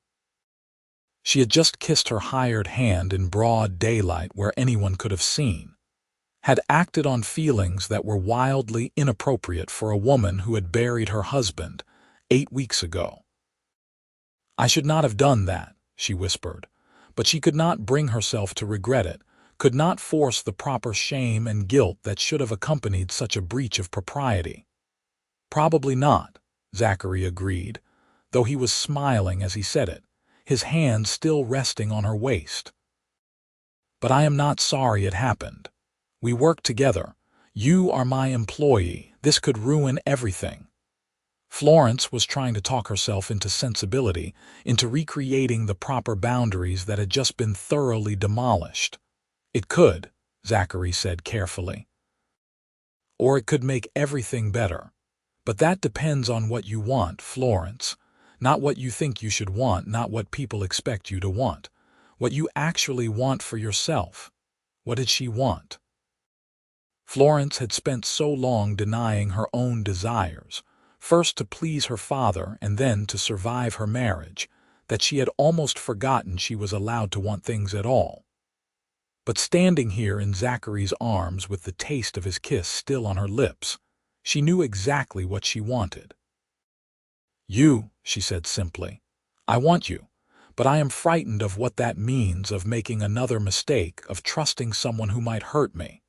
She had just kissed her hired hand in broad daylight where anyone could have seen, had acted on feelings that were wildly inappropriate for a woman who had buried her husband 8 weeks ago. "I should not have done that," she whispered, but she could not bring herself to regret it, could not force the proper shame and guilt that should have accompanied such a breach of propriety. "Probably not," Zachary agreed, though he was smiling as he said it, his hand still resting on her waist. "But I am not sorry it happened. We work together. You are my employee. This could ruin everything." Florence was trying to talk herself into sensibility, into recreating the proper boundaries that had just been thoroughly demolished. "It could," Zachary said carefully. "Or it could make everything better. But that depends on what you want, Florence. Not what you think you should want, not what people expect you to want. What you actually want for yourself." What did she want? Florence had spent so long denying her own desires, first to please her father and then to survive her marriage, that she had almost forgotten she was allowed to want things at all. But standing here in Zachary's arms with the taste of his kiss still on her lips, she knew exactly what she wanted. "You," she said simply. "I want you, but I am frightened of what that means, of making another mistake, of trusting someone who might hurt me."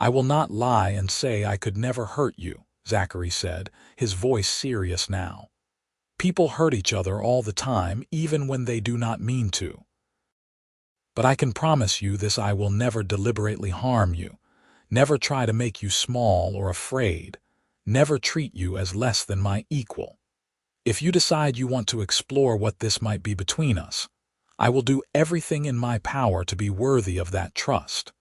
"I will not lie and say I could never hurt you," Zachary said, his voice serious now. "People hurt each other all the time, even when they do not mean to. But I can promise you this: I will never deliberately harm you, never try to make you small or afraid, never treat you as less than my equal. If you decide you want to explore what this might be between us, I will do everything in my power to be worthy of that trust."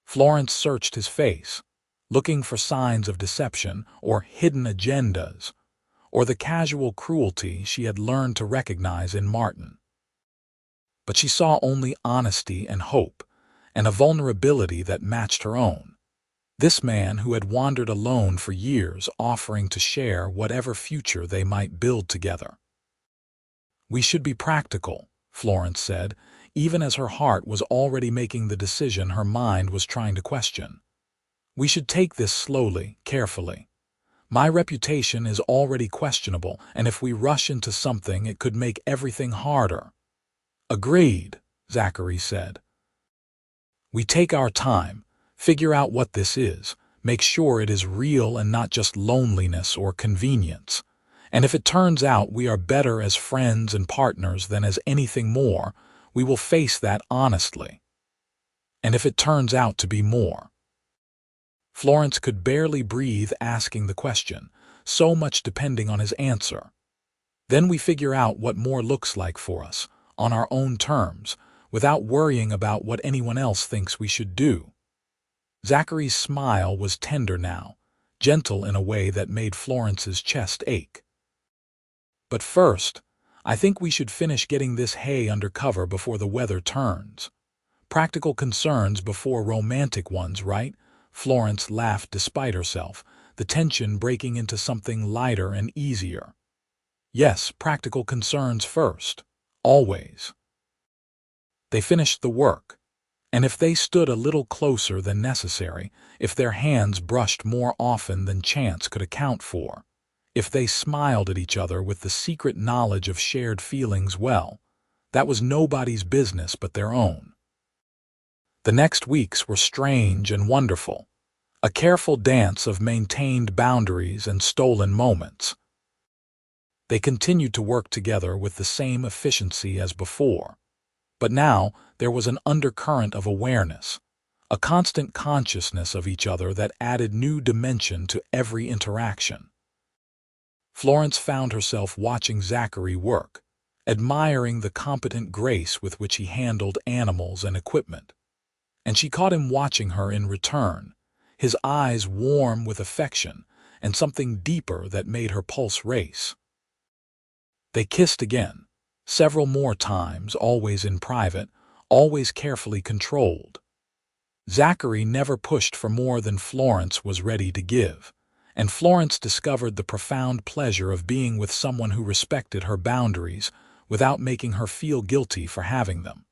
Florence searched his face, looking for signs of deception or hidden agendas, or the casual cruelty she had learned to recognize in Martin. But she saw only honesty and hope, and a vulnerability that matched her own. This man who had wandered alone for years, offering to share whatever future they might build together. "We should be practical," Florence said, even as her heart was already making the decision her mind was trying to question. "We should take this slowly, carefully. My reputation is already questionable, and if we rush into something, it could make everything harder." "Agreed," Zachary said. "We take our time, figure out what this is, make sure it is real and not just loneliness or convenience. And if it turns out we are better as friends and partners than as anything more, we will face that honestly. And if it turns out to be more." Florence could barely breathe asking the question, so much depending on his answer. "Then we figure out what more looks like for us, on our own terms, without worrying about what anyone else thinks we should do." Zachary's smile was tender now, gentle in a way that made Florence's chest ache. "But first, I think we should finish getting this hay under cover before the weather turns. Practical concerns before romantic ones, right?" Florence laughed despite herself, the tension breaking into something lighter and easier. "Yes, practical concerns first. Always." They finished the work, and if they stood a little closer than necessary, if their hands brushed more often than chance could account for, if they smiled at each other with the secret knowledge of shared feelings, well, that was nobody's business but their own. The next weeks were strange and wonderful, a careful dance of maintained boundaries and stolen moments. They continued to work together with the same efficiency as before, but now there was an undercurrent of awareness, a constant consciousness of each other that added new dimension to every interaction. Florence found herself watching Zachary work, admiring the competent grace with which he handled animals and equipment. And she caught him watching her in return, his eyes warm with affection and something deeper that made her pulse race. They kissed again, several more times, always in private, always carefully controlled. Zachary never pushed for more than Florence was ready to give, and Florence discovered the profound pleasure of being with someone who respected her boundaries without making her feel guilty for having them.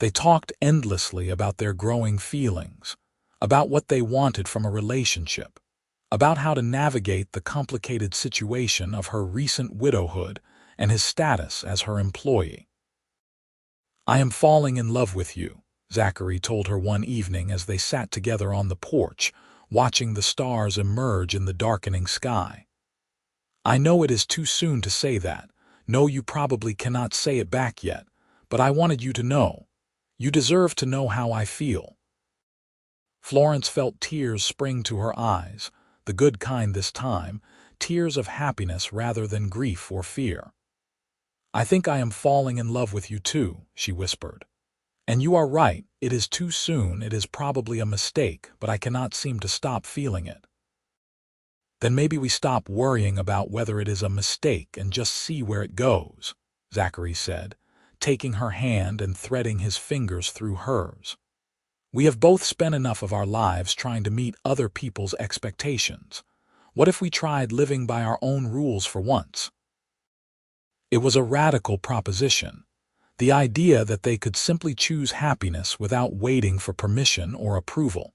They talked endlessly about their growing feelings, about what they wanted from a relationship, about how to navigate the complicated situation of her recent widowhood and his status as her employee. "I am falling in love with you," Zachary told her one evening as they sat together on the porch, watching the stars emerge in the darkening sky. "I know it is too soon to say that. No, you probably cannot say it back yet, but I wanted you to know. You deserve to know how I feel." Florence felt tears spring to her eyes, the good kind this time, tears of happiness rather than grief or fear. "I think I am falling in love with you too," she whispered. "And you are right, it is too soon, it is probably a mistake, but I cannot seem to stop feeling it." "Then maybe we stop worrying about whether it is a mistake and just see where it goes," Zachary said, taking her hand and threading his fingers through hers. "We have both spent enough of our lives trying to meet other people's expectations. What if we tried living by our own rules for once?" It was a radical proposition, the idea that they could simply choose happiness without waiting for permission or approval.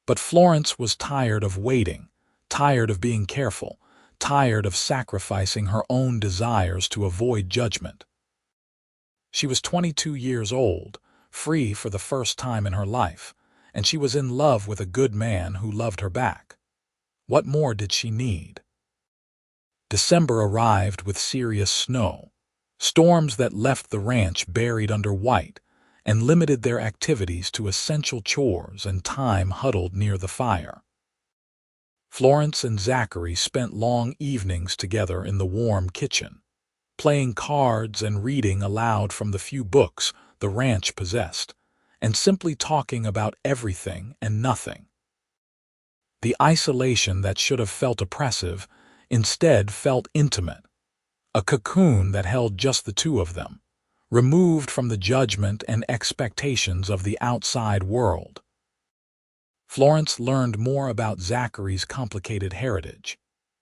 But Florence was tired of waiting, tired of being careful, tired of sacrificing her own desires to avoid judgment. She was 22 years old, free for the first time in her life, and she was in love with a good man who loved her back. What more did she need? December arrived with serious snow, storms that left the ranch buried under white and limited their activities to essential chores and time huddled near the fire. Florence and Zachary spent long evenings together in the warm kitchen, playing cards and reading aloud from the few books the ranch possessed, and simply talking about everything and nothing. The isolation that should have felt oppressive instead felt intimate, a cocoon that held just the two of them, removed from the judgment and expectations of the outside world. Florence learned more about Zachary's complicated heritage,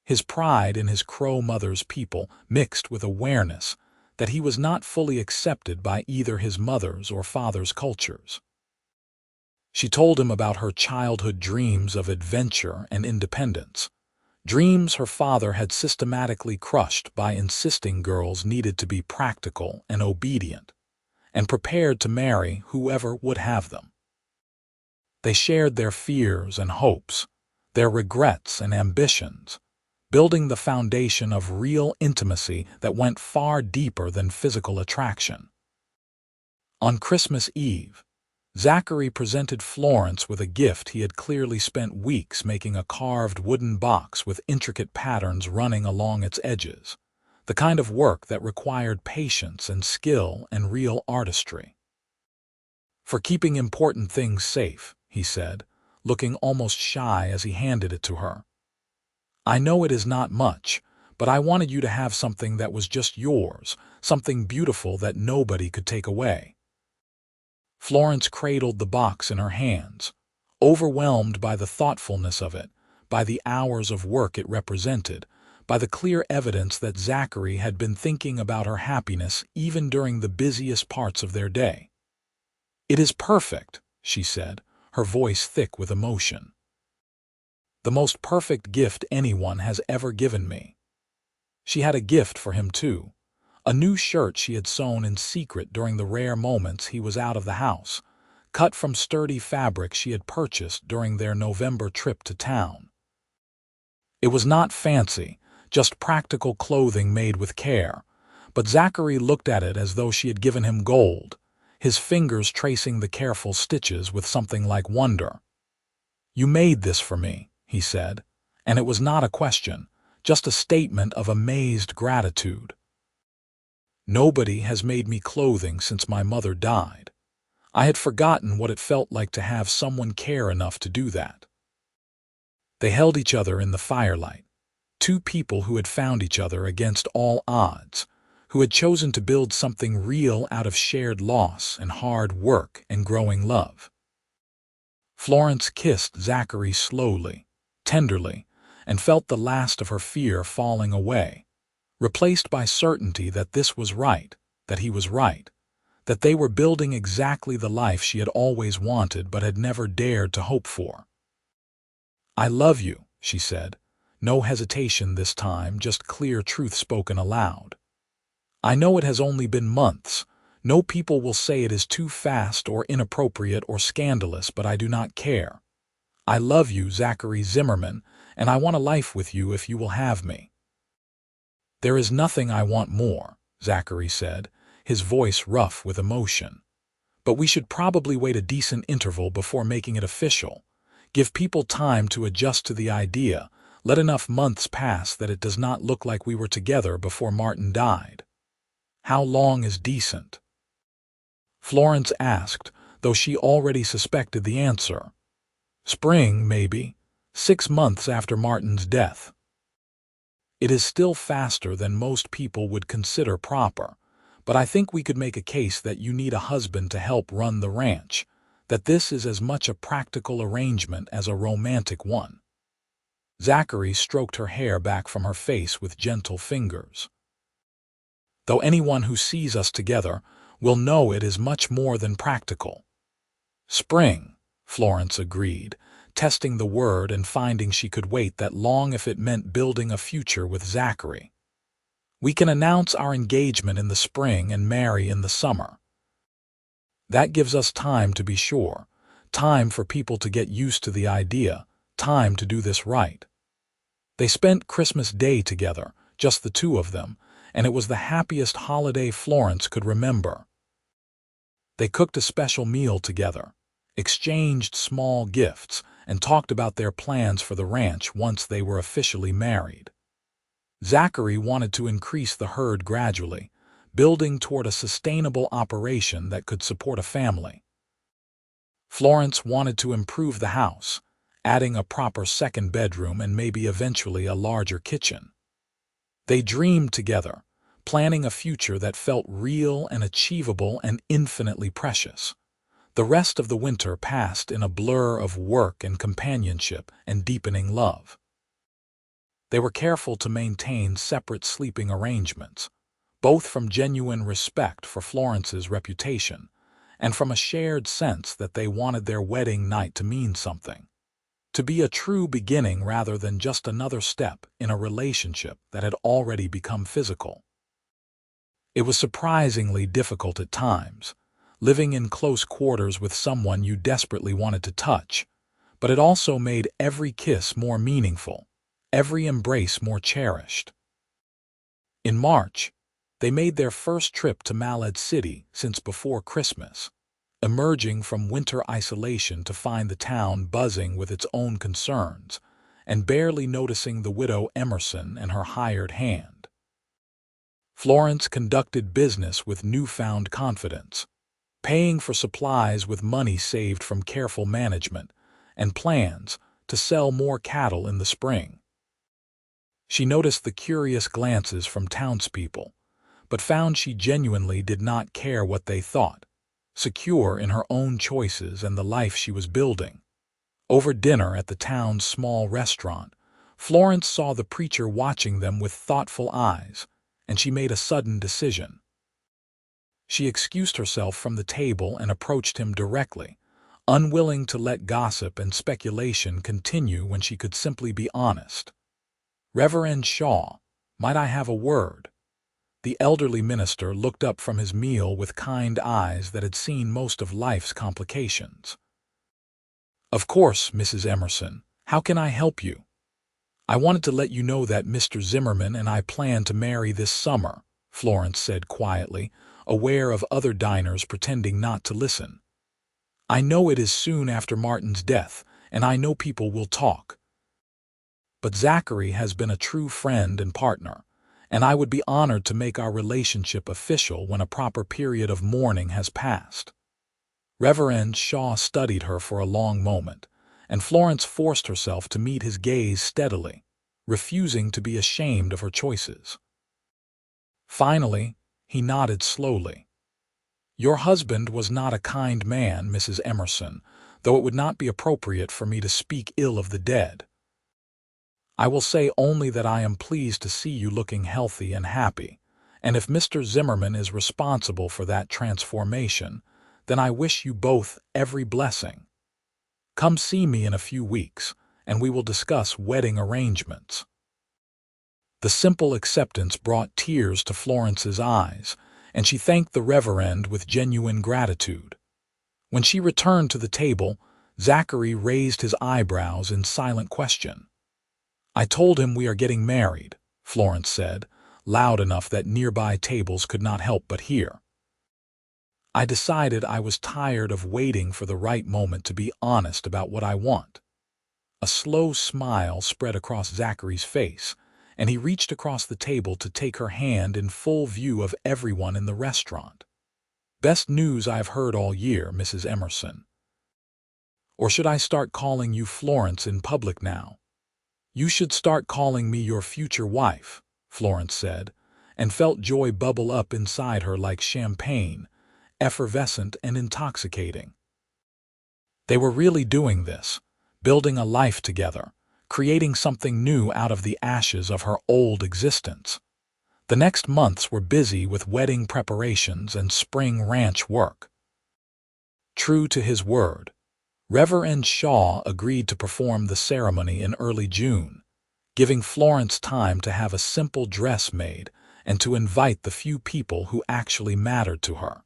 his pride in his Crow mother's people mixed with awareness that he was not fully accepted by either his mother's or father's cultures. She told him about her childhood dreams of adventure and independence, dreams her father had systematically crushed by insisting girls needed to be practical and obedient, and prepared to marry whoever would have them. They shared their fears and hopes, their regrets and ambitions, building the foundation of real intimacy that went far deeper than physical attraction. On Christmas Eve, Zachary presented Florence with a gift he had clearly spent weeks making, a carved wooden box with intricate patterns running along its edges, the kind of work that required patience and skill and real artistry. "For keeping important things safe," he said, looking almost shy as he handed it to her. "I know it is not much, but I wanted you to have something that was just yours, something beautiful that nobody could take away." Florence cradled the box in her hands, overwhelmed by the thoughtfulness of it, by the hours of work it represented, by the clear evidence that Zachary had been thinking about her happiness even during the busiest parts of their day. "It is perfect," she said, her voice thick with emotion. "The most perfect gift anyone has ever given me." She had a gift for him, too. A new shirt she had sewn in secret during the rare moments he was out of the house, cut from sturdy fabric she had purchased during their November trip to town. It was not fancy, just practical clothing made with care, but Zachary looked at it as though she had given him gold, his fingers tracing the careful stitches with something like wonder. "You made this for me," he said, and it was not a question, just a statement of amazed gratitude. "Nobody has made me clothing since my mother died. I had forgotten what it felt like to have someone care enough to do that." They held each other in the firelight, two people who had found each other against all odds, who had chosen to build something real out of shared loss and hard work and growing love. Florence kissed Zachary slowly, tenderly, and felt the last of her fear falling away, replaced by certainty that this was right, that he was right, that they were building exactly the life she had always wanted but had never dared to hope for. "I love you," she said. No hesitation this time, just clear truth spoken aloud. "I know it has only been months. No people will say it is too fast or inappropriate or scandalous, but I do not care. I love you, Zachary Zimmerman, and I want a life with you if you will have me." "There is nothing I want more," Zachary said, his voice rough with emotion. "But we should probably wait a decent interval before making it official. Give people time to adjust to the idea. Let enough months pass that it does not look like we were together before Martin died." "How long is decent?" Florence asked, though she already suspected the answer. "Spring, maybe. 6 months after Martin's death." "It is still faster than most people would consider proper, but I think we could make a case that you need a husband to help run the ranch, that this is as much a practical arrangement as a romantic one." Zachary stroked her hair back from her face with gentle fingers. "Though anyone who sees us together will know it is much more than practical." "Spring," Florence agreed, testing the word and finding she could wait that long if it meant building a future with Zachary. "We can announce our engagement in the spring and marry in the summer. That gives us time, to be sure, time for people to get used to the idea, time to do this right." They spent Christmas Day together, just the two of them, and it was the happiest holiday Florence could remember. They cooked a special meal together, exchanged small gifts, and talked about their plans for the ranch once they were officially married. Zachary wanted to increase the herd gradually, building toward a sustainable operation that could support a family. Florence wanted to improve the house, adding a proper second bedroom and maybe eventually a larger kitchen. They dreamed together, planning a future that felt real and achievable and infinitely precious. The rest of the winter passed in a blur of work and companionship and deepening love. They were careful to maintain separate sleeping arrangements, both from genuine respect for Florence's reputation and from a shared sense that they wanted their wedding night to mean something, to be a true beginning rather than just another step in a relationship that had already become physical. It was surprisingly difficult at times, living in close quarters with someone you desperately wanted to touch, but it also made every kiss more meaningful, every embrace more cherished. In March, they made their first trip to Malad City since before Christmas, emerging from winter isolation to find the town buzzing with its own concerns, and barely noticing the widow Emerson and her hired hand. Florence conducted business with newfound confidence, paying for supplies with money saved from careful management, and plans to sell more cattle in the spring. She noticed the curious glances from townspeople, but found she genuinely did not care what they thought, secure in her own choices and the life she was building. Over dinner at the town's small restaurant, Florence saw the preacher watching them with thoughtful eyes, and she made a sudden decision. She excused herself from the table and approached him directly, unwilling to let gossip and speculation continue when she could simply be honest. "Reverend Shaw, might I have a word?" The elderly minister looked up from his meal with kind eyes that had seen most of life's complications. "Of course, Mrs. Emerson. How can I help you?" "I wanted to let you know that Mr. Zimmerman and I plan to marry this summer," Florence said quietly, aware of other diners pretending not to listen. "I know it is soon after Martin's death, and I know people will talk. But Zachary has been a true friend and partner, and I would be honored to make our relationship official when a proper period of mourning has passed." Reverend Shaw studied her for a long moment, and Florence forced herself to meet his gaze steadily, refusing to be ashamed of her choices. Finally, he nodded slowly. "Your husband was not a kind man, Mrs. Emerson, though it would not be appropriate for me to speak ill of the dead. I will say only that I am pleased to see you looking healthy and happy, And if Mr. Zimmerman is responsible for that transformation, then I wish you both every blessing. Come see me in a few weeks, and we will discuss wedding arrangements." The simple acceptance brought tears to Florence's eyes, and she thanked the Reverend with genuine gratitude. When she returned to the table, Zachary raised his eyebrows in silent question. "I told him we are getting married," Florence said, loud enough that nearby tables could not help but hear. "I decided I was tired of waiting for the right moment to be honest about what I want." A slow smile spread across Zachary's face, and he reached across the table to take her hand in full view of everyone in the restaurant. "Best news I've heard all year, Mrs. Emerson. Or should I start calling you Florence in public now?" "You should start calling me your future wife," Florence said, and felt joy bubble up inside her like champagne, effervescent and intoxicating. They were really doing this, building a life together, creating something new out of the ashes of her old existence. The next months were busy with wedding preparations and spring ranch work. True to his word, Reverend Shaw agreed to perform the ceremony in early June, giving Florence time to have a simple dress made and to invite the few people who actually mattered to her.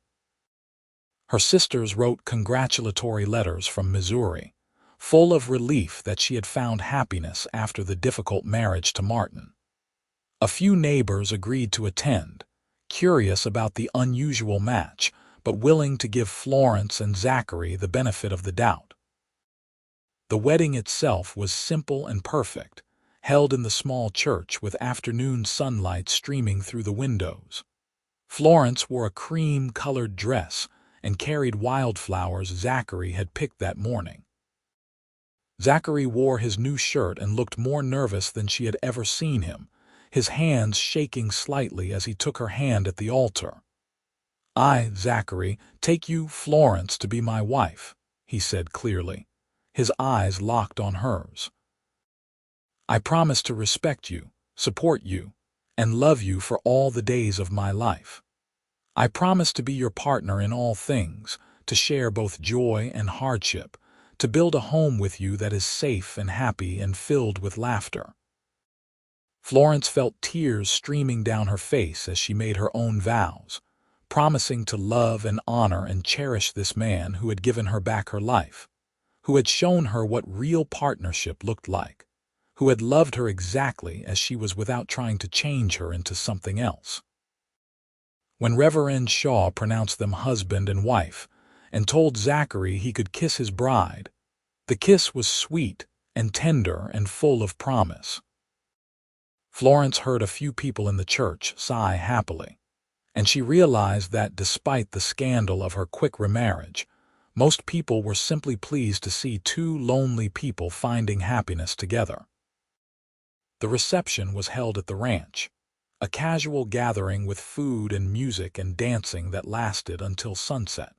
Her sisters wrote congratulatory letters from Missouri, full of relief that she had found happiness after the difficult marriage to Martin. A few neighbors agreed to attend, curious about the unusual match, but willing to give Florence and Zachary the benefit of the doubt. The wedding itself was simple and perfect, held in the small church with afternoon sunlight streaming through the windows. Florence wore a cream-colored dress and carried wildflowers Zachary had picked that morning. Zachary wore his new shirt and looked more nervous than she had ever seen him, his hands shaking slightly as he took her hand at the altar. "I, Zachary, take you, Florence, to be my wife," he said clearly, his eyes locked on hers. "I promise to respect you, support you, and love you for all the days of my life. I promise to be your partner in all things, to share both joy and hardship, to build a home with you that is safe and happy and filled with laughter." Florence felt tears streaming down her face as she made her own vows, promising to love and honor and cherish this man who had given her back her life, who had shown her what real partnership looked like, who had loved her exactly as she was without trying to change her into something else. When Reverend Shaw pronounced them husband and wife and told Zachary he could kiss his bride, the kiss was sweet and tender and full of promise. Florence heard a few people in the church sigh happily, and she realized that despite the scandal of her quick remarriage, most people were simply pleased to see two lonely people finding happiness together. The reception was held at the ranch, a casual gathering with food and music and dancing that lasted until sunset.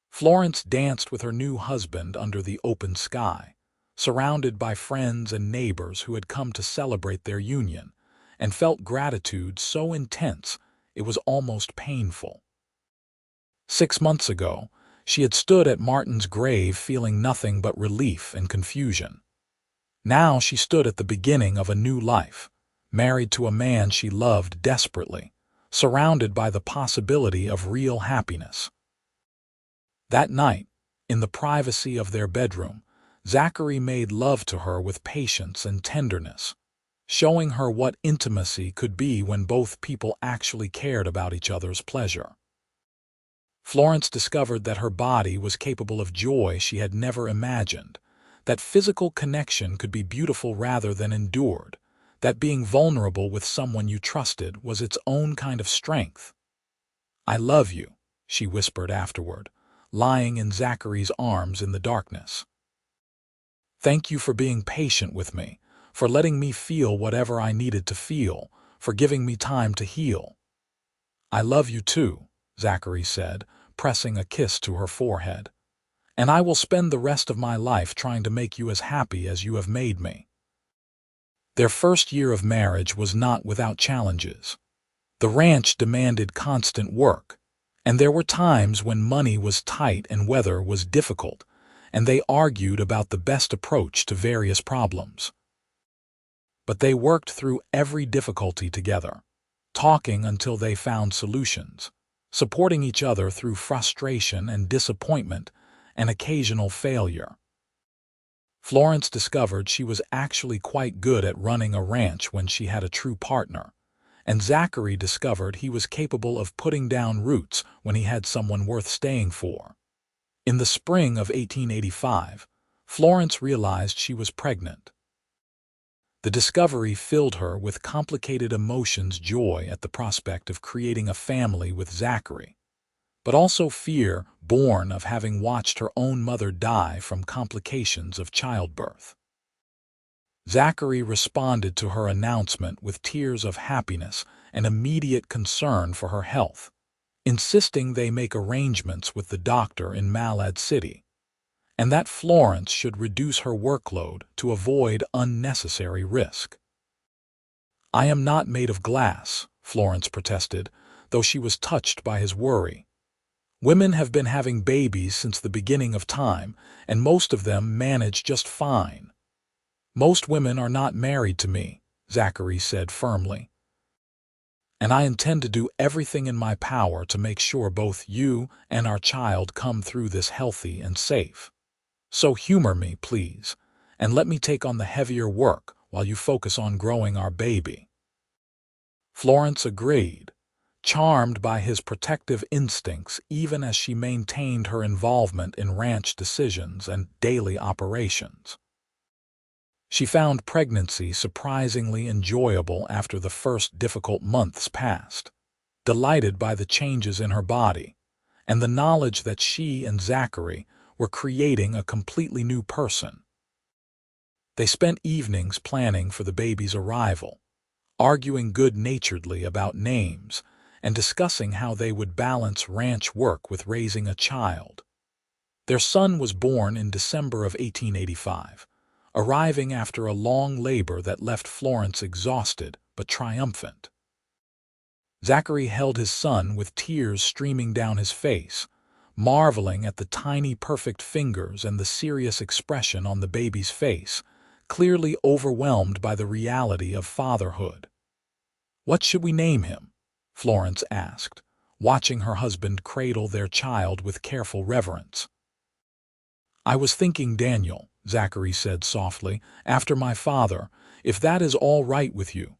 Florence danced with her new husband under the open sky, surrounded by friends and neighbors who had come to celebrate their union, and felt gratitude so intense it was almost painful. 6 months ago, she had stood at Martin's grave feeling nothing but relief and confusion. Now she stood at the beginning of a new life, married to a man she loved desperately, surrounded by the possibility of real happiness. That night, in the privacy of their bedroom, Zachary made love to her with patience and tenderness, showing her what intimacy could be when both people actually cared about each other's pleasure. Florence discovered that her body was capable of joy she had never imagined, that physical connection could be beautiful rather than endured, that being vulnerable with someone you trusted was its own kind of strength. "I love you," she whispered afterward, lying in Zachary's arms in the darkness. "Thank you for being patient with me, for letting me feel whatever I needed to feel, for giving me time to heal." "I love you too," Zachary said, pressing a kiss to her forehead. "And I will spend the rest of my life trying to make you as happy as you have made me." Their first year of marriage was not without challenges. The ranch demanded constant work, and there were times when money was tight and weather was difficult, and they argued about the best approach to various problems. But they worked through every difficulty together, talking until they found solutions, supporting each other through frustration and disappointment and occasional failure. Florence discovered she was actually quite good at running a ranch when she had a true partner, and Zachary discovered he was capable of putting down roots when he had someone worth staying for. In the spring of 1885, Florence realized she was pregnant. The discovery filled her with complicated emotions: joy at the prospect of creating a family with Zachary, but also fear born of having watched her own mother die from complications of childbirth. Zachary responded to her announcement with tears of happiness and immediate concern for her health, insisting they make arrangements with the doctor in Malad City, and that Florence should reduce her workload to avoid unnecessary risk. "I am not made of glass," Florence protested, though she was touched by his worry. "Women have been having babies since the beginning of time, and most of them manage just fine." "Most women are not married to me," Zachary said firmly, "and I intend to do everything in my power to make sure both you and our child come through this healthy and safe. So humor me, please, and let me take on the heavier work while you focus on growing our baby." Florence agreed, charmed by his protective instincts even as she maintained her involvement in ranch decisions and daily operations. She found pregnancy surprisingly enjoyable after the first difficult months passed, delighted by the changes in her body and the knowledge that she and Zachary were creating a completely new person. They spent evenings planning for the baby's arrival, arguing good-naturedly about names and discussing how they would balance ranch work with raising a child. Their son was born in December of 1885, arriving after a long labor that left Florence exhausted but triumphant. Zachary held his son with tears streaming down his face, marveling at the tiny perfect fingers and the serious expression on the baby's face, clearly overwhelmed by the reality of fatherhood. "What should we name him?" Florence asked, watching her husband cradle their child with careful reverence. "I was thinking Daniel," Zachary said softly, "after my father, if that is all right with you."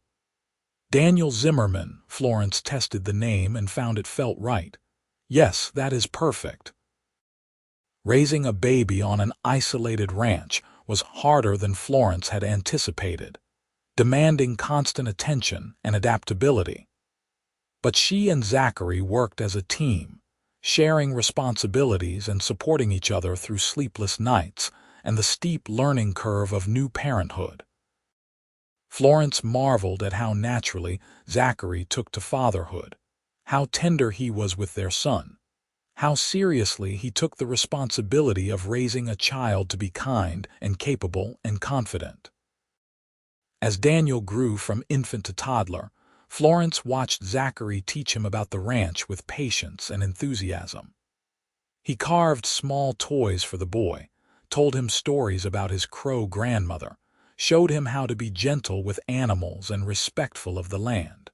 "Daniel Zimmerman," Florence tested the name and found it felt right. "Yes, that is perfect." Raising a baby on an isolated ranch was harder than Florence had anticipated, demanding constant attention and adaptability. But she and Zachary worked as a team, sharing responsibilities and supporting each other through sleepless nights and the steep learning curve of new parenthood. Florence marveled at how naturally Zachary took to fatherhood, how tender he was with their son, how seriously he took the responsibility of raising a child to be kind and capable and confident. As Daniel grew from infant to toddler, Florence watched Zachary teach him about the ranch with patience and enthusiasm. He carved small toys for the boy, told him stories about his crow grandmother, showed him how to be gentle with animals and respectful of the land.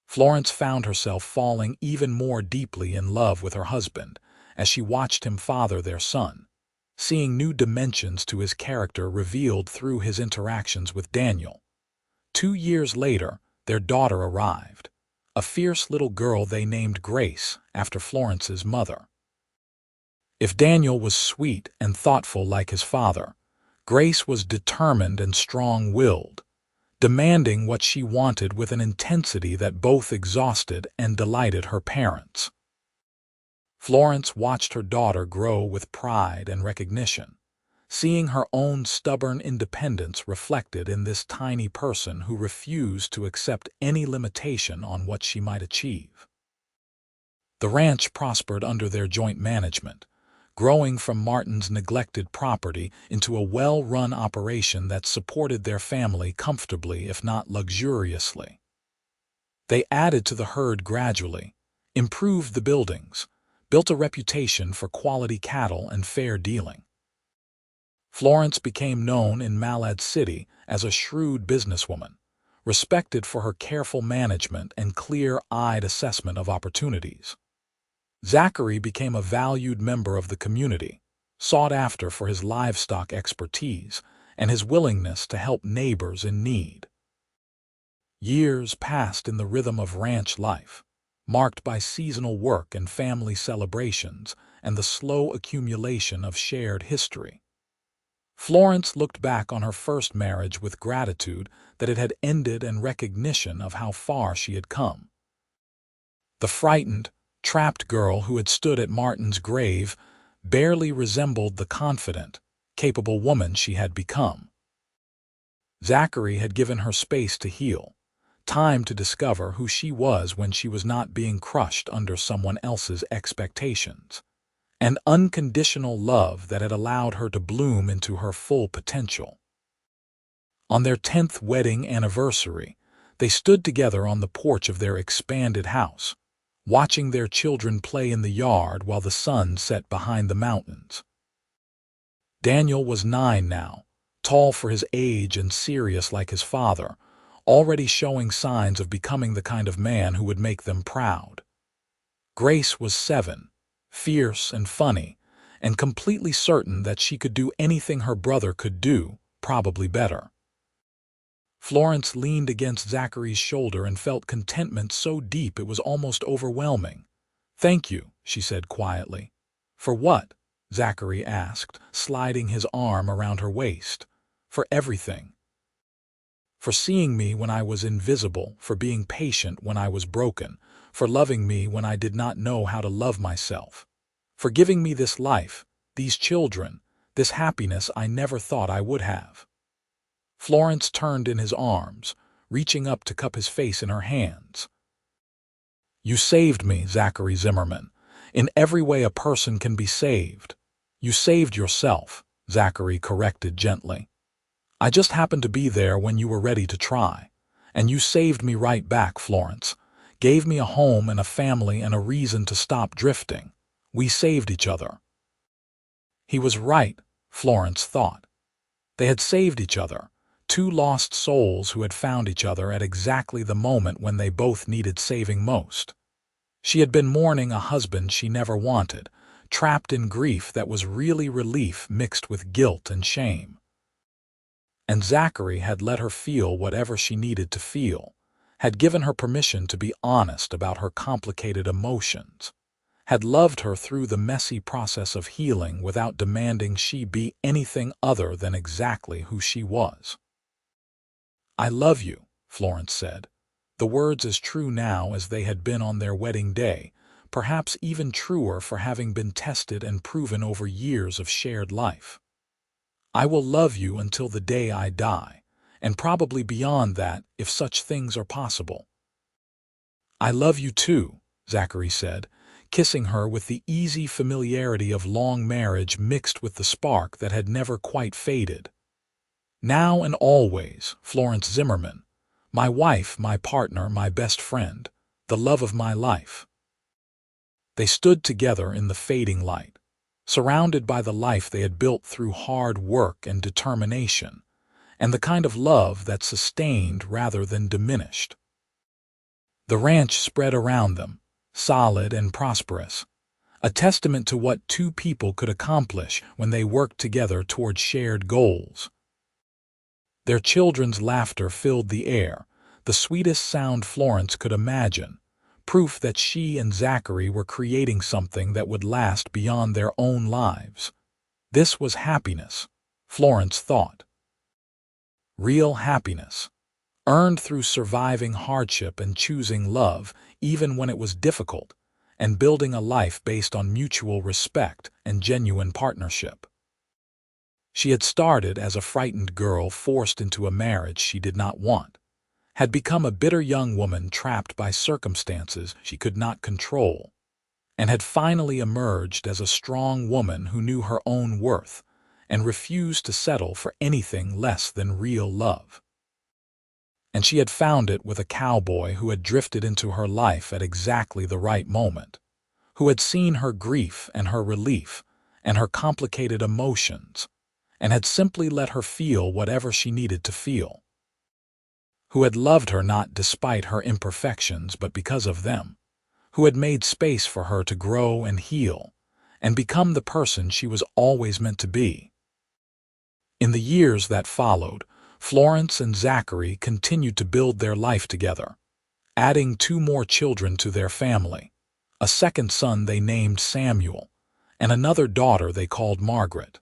Florence found herself falling even more deeply in love with her husband as she watched him father their son, seeing new dimensions to his character revealed through his interactions with Daniel. 2 years later, their daughter arrived, a fierce little girl they named Grace after Florence's mother. If Daniel was sweet and thoughtful like his father, Grace was determined and strong-willed, demanding what she wanted with an intensity that both exhausted and delighted her parents. Florence watched her daughter grow with pride and recognition, seeing her own stubborn independence reflected in this tiny person who refused to accept any limitation on what she might achieve. The ranch prospered under their joint management, growing from Martin's neglected property into a well-run operation that supported their family comfortably if not luxuriously. They added to the herd gradually, improved the buildings, built a reputation for quality cattle and fair dealing. Florence became known in Malad City as a shrewd businesswoman, respected for her careful management and clear-eyed assessment of opportunities. Zachary became a valued member of the community, sought after for his livestock expertise and his willingness to help neighbors in need. Years passed in the rhythm of ranch life, marked by seasonal work and family celebrations and the slow accumulation of shared history. Florence looked back on her first marriage with gratitude that it had ended and recognition of how far she had come. The frightened, trapped girl who had stood at Martin's grave barely resembled the confident, capable woman she had become. Zachary had given her space to heal, time to discover who she was when she was not being crushed under someone else's expectations, and unconditional love that had allowed her to bloom into her full potential. On their 10th wedding anniversary, they stood together on the porch of their expanded house, watching their children play in the yard while the sun set behind the mountains. Daniel was 9 now, tall for his age and serious like his father, already showing signs of becoming the kind of man who would make them proud. Grace was 7, fierce and funny, and completely certain that she could do anything her brother could do, probably better. Florence leaned against Zachary's shoulder and felt contentment so deep it was almost overwhelming. "Thank you," she said quietly. "For what?" Zachary asked, sliding his arm around her waist. "For everything. For seeing me when I was invisible, for being patient when I was broken, for loving me when I did not know how to love myself, for giving me this life, these children, this happiness I never thought I would have." Florence turned in his arms, reaching up to cup his face in her hands. "You saved me, Zachary Zimmerman. In every way a person can be saved." "You saved yourself," Zachary corrected gently. "I just happened to be there when you were ready to try. And you saved me right back, Florence. Gave me a home and a family and a reason to stop drifting. We saved each other." He was right, Florence thought. They had saved each other, two lost souls who had found each other at exactly the moment when they both needed saving most. She had been mourning a husband she never wanted, trapped in grief that was really relief mixed with guilt and shame. And Zachary had let her feel whatever she needed to feel, had given her permission to be honest about her complicated emotions, had loved her through the messy process of healing without demanding she be anything other than exactly who she was. "I love you," Florence said, the words as true now as they had been on their wedding day, perhaps even truer for having been tested and proven over years of shared life. "I will love you until the day I die, and probably beyond that if such things are possible." "I love you too," Zachary said, kissing her with the easy familiarity of long marriage mixed with the spark that had never quite faded. "Now and always, Florence Zimmerman, my wife, my partner, my best friend, the love of my life." They stood together in the fading light, surrounded by the life they had built through hard work and determination, and the kind of love that sustained rather than diminished. The ranch spread around them, solid and prosperous, a testament to what two people could accomplish when they worked together toward shared goals. Their children's laughter filled the air, the sweetest sound Florence could imagine, proof that she and Zachary were creating something that would last beyond their own lives. This was happiness, Florence thought. Real happiness, earned through surviving hardship and choosing love even when it was difficult, and building a life based on mutual respect and genuine partnership. She had started as a frightened girl forced into a marriage she did not want, had become a bitter young woman trapped by circumstances she could not control, and had finally emerged as a strong woman who knew her own worth and refused to settle for anything less than real love. and she had found it with a cowboy who had drifted into her life at exactly the right moment, who had seen her grief and her relief and her complicated emotions, and had simply let her feel whatever she needed to feel, who had loved her not despite her imperfections but because of them, who had made space for her to grow and heal and become the person she was always meant to be. In the years that followed, Florence and Zachary continued to build their life together, adding 2 more children to their family, a second son they named Samuel, and another daughter they called Margaret.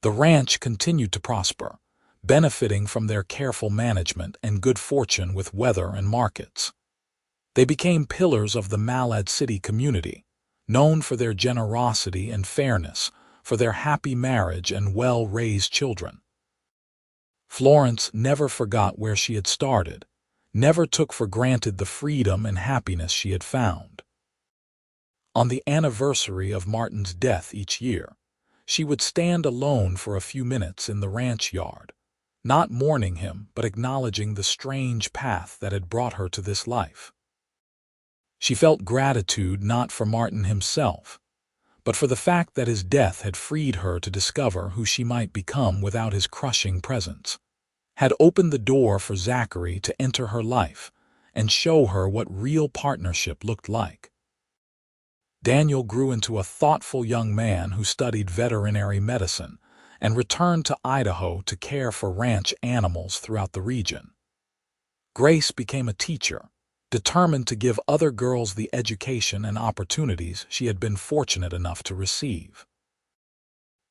The ranch continued to prosper, benefiting from their careful management and good fortune with weather and markets. They became pillars of the Malad City community, known for their generosity and fairness, for their happy marriage and well-raised children. Florence never forgot where she had started, never took for granted the freedom and happiness she had found. On the anniversary of Martin's death each year, she would stand alone for a few minutes in the ranch yard, not mourning him but acknowledging the strange path that had brought her to this life. She felt gratitude not for Martin himself, but for the fact that his death had freed her to discover who she might become without his crushing presence, had opened the door for Zachary to enter her life and show her what real partnership looked like. Daniel grew into a thoughtful young man who studied veterinary medicine and returned to Idaho to care for ranch animals throughout the region. Grace became a teacher, determined to give other girls the education and opportunities she had been fortunate enough to receive.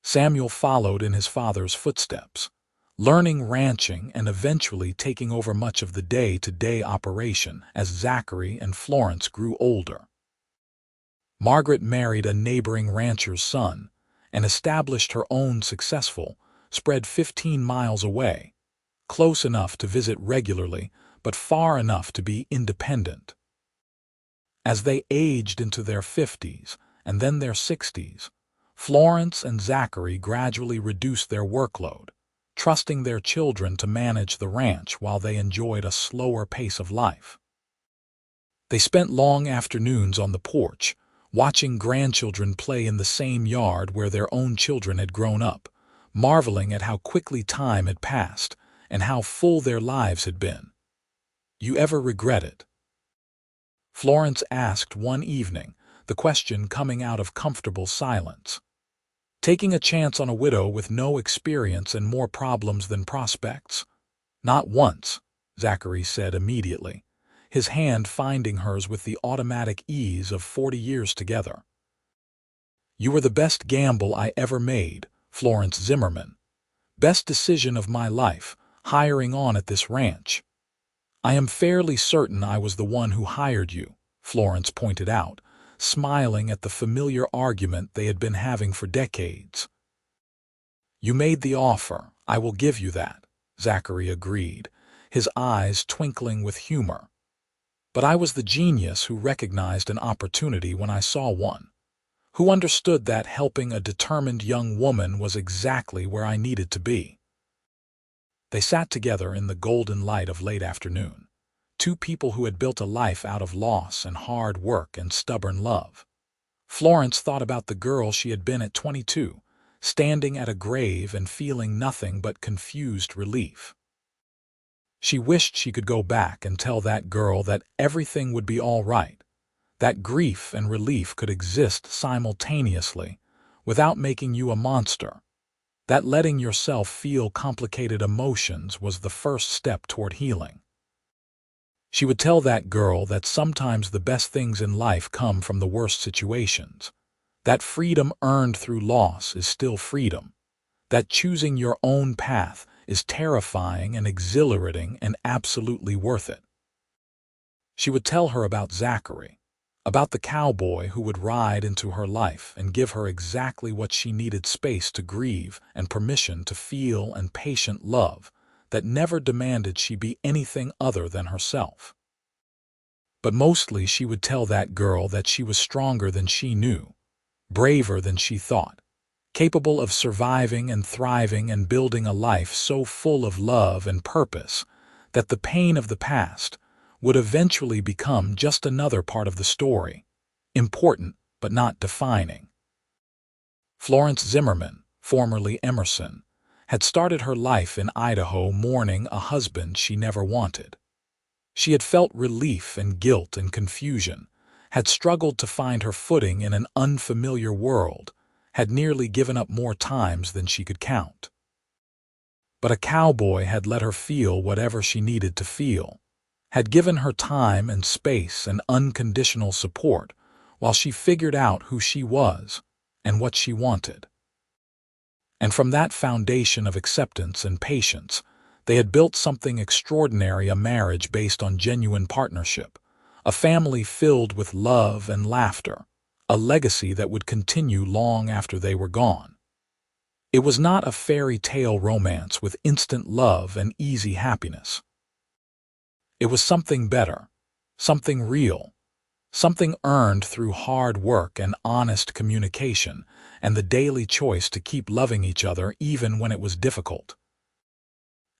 Samuel followed in his father's footsteps, learning ranching and eventually taking over much of the day-to-day operation as Zachary and Florence grew older. Margaret married a neighboring rancher's son and established her own successful, spread 15 miles away, close enough to visit regularly but far enough to be independent. As they aged into their 50s and then their 60s, Florence and Zachary gradually reduced their workload, trusting their children to manage the ranch while they enjoyed a slower pace of life. They spent long afternoons on the porch, watching grandchildren play in the same yard where their own children had grown up, marveling at how quickly time had passed and how full their lives had been. "You ever regret it?" Florence asked one evening, the question coming out of comfortable silence. "Taking a chance on a widow with no experience and more problems than prospects?" "Not once," Zachary said immediately, his hand finding hers with the automatic ease of 40 years together. "You were the best gamble I ever made, Florence Zimmerman. Best decision of my life, hiring on at this ranch." "I am fairly certain I was the one who hired you," Florence pointed out, smiling at the familiar argument they had been having for decades. "You made the offer, I will give you that," Zachary agreed, his eyes twinkling with humor. "But I was the genius who recognized an opportunity when I saw one, who understood that helping a determined young woman was exactly where I needed to be." They sat together in the golden light of late afternoon, 2 people who had built a life out of loss and hard work and stubborn love. Florence thought about the girl she had been at 22, standing at a grave and feeling nothing but confused relief. She wished she could go back and tell that girl that everything would be all right, that grief and relief could exist simultaneously without making you a monster, that letting yourself feel complicated emotions was the first step toward healing. She would tell that girl that sometimes the best things in life come from the worst situations, that freedom earned through loss is still freedom, that choosing your own path is terrifying and exhilarating and absolutely worth it. She would tell her about Zachary, about the cowboy who would ride into her life and give her exactly what she needed: space to grieve and permission to feel and patient love that never demanded she be anything other than herself. But mostly she would tell that girl that she was stronger than she knew, braver than she thought, capable of surviving and thriving and building a life so full of love and purpose that the pain of the past would eventually become just another part of the story, important but not defining. Florence Zimmerman, formerly Emerson, had started her life in Idaho mourning a husband she never wanted. She had felt relief and guilt and confusion, had struggled to find her footing in an unfamiliar world, had nearly given up more times than she could count. But a cowboy had let her feel whatever she needed to feel, had given her time and space and unconditional support while she figured out who she was and what she wanted. And from that foundation of acceptance and patience, they had built something extraordinary, a marriage based on genuine partnership, a family filled with love and laughter, a legacy that would continue long after they were gone. It was not a fairy tale romance with instant love and easy happiness. It was something better, something real, something earned through hard work and honest communication and the daily choice to keep loving each other even when it was difficult.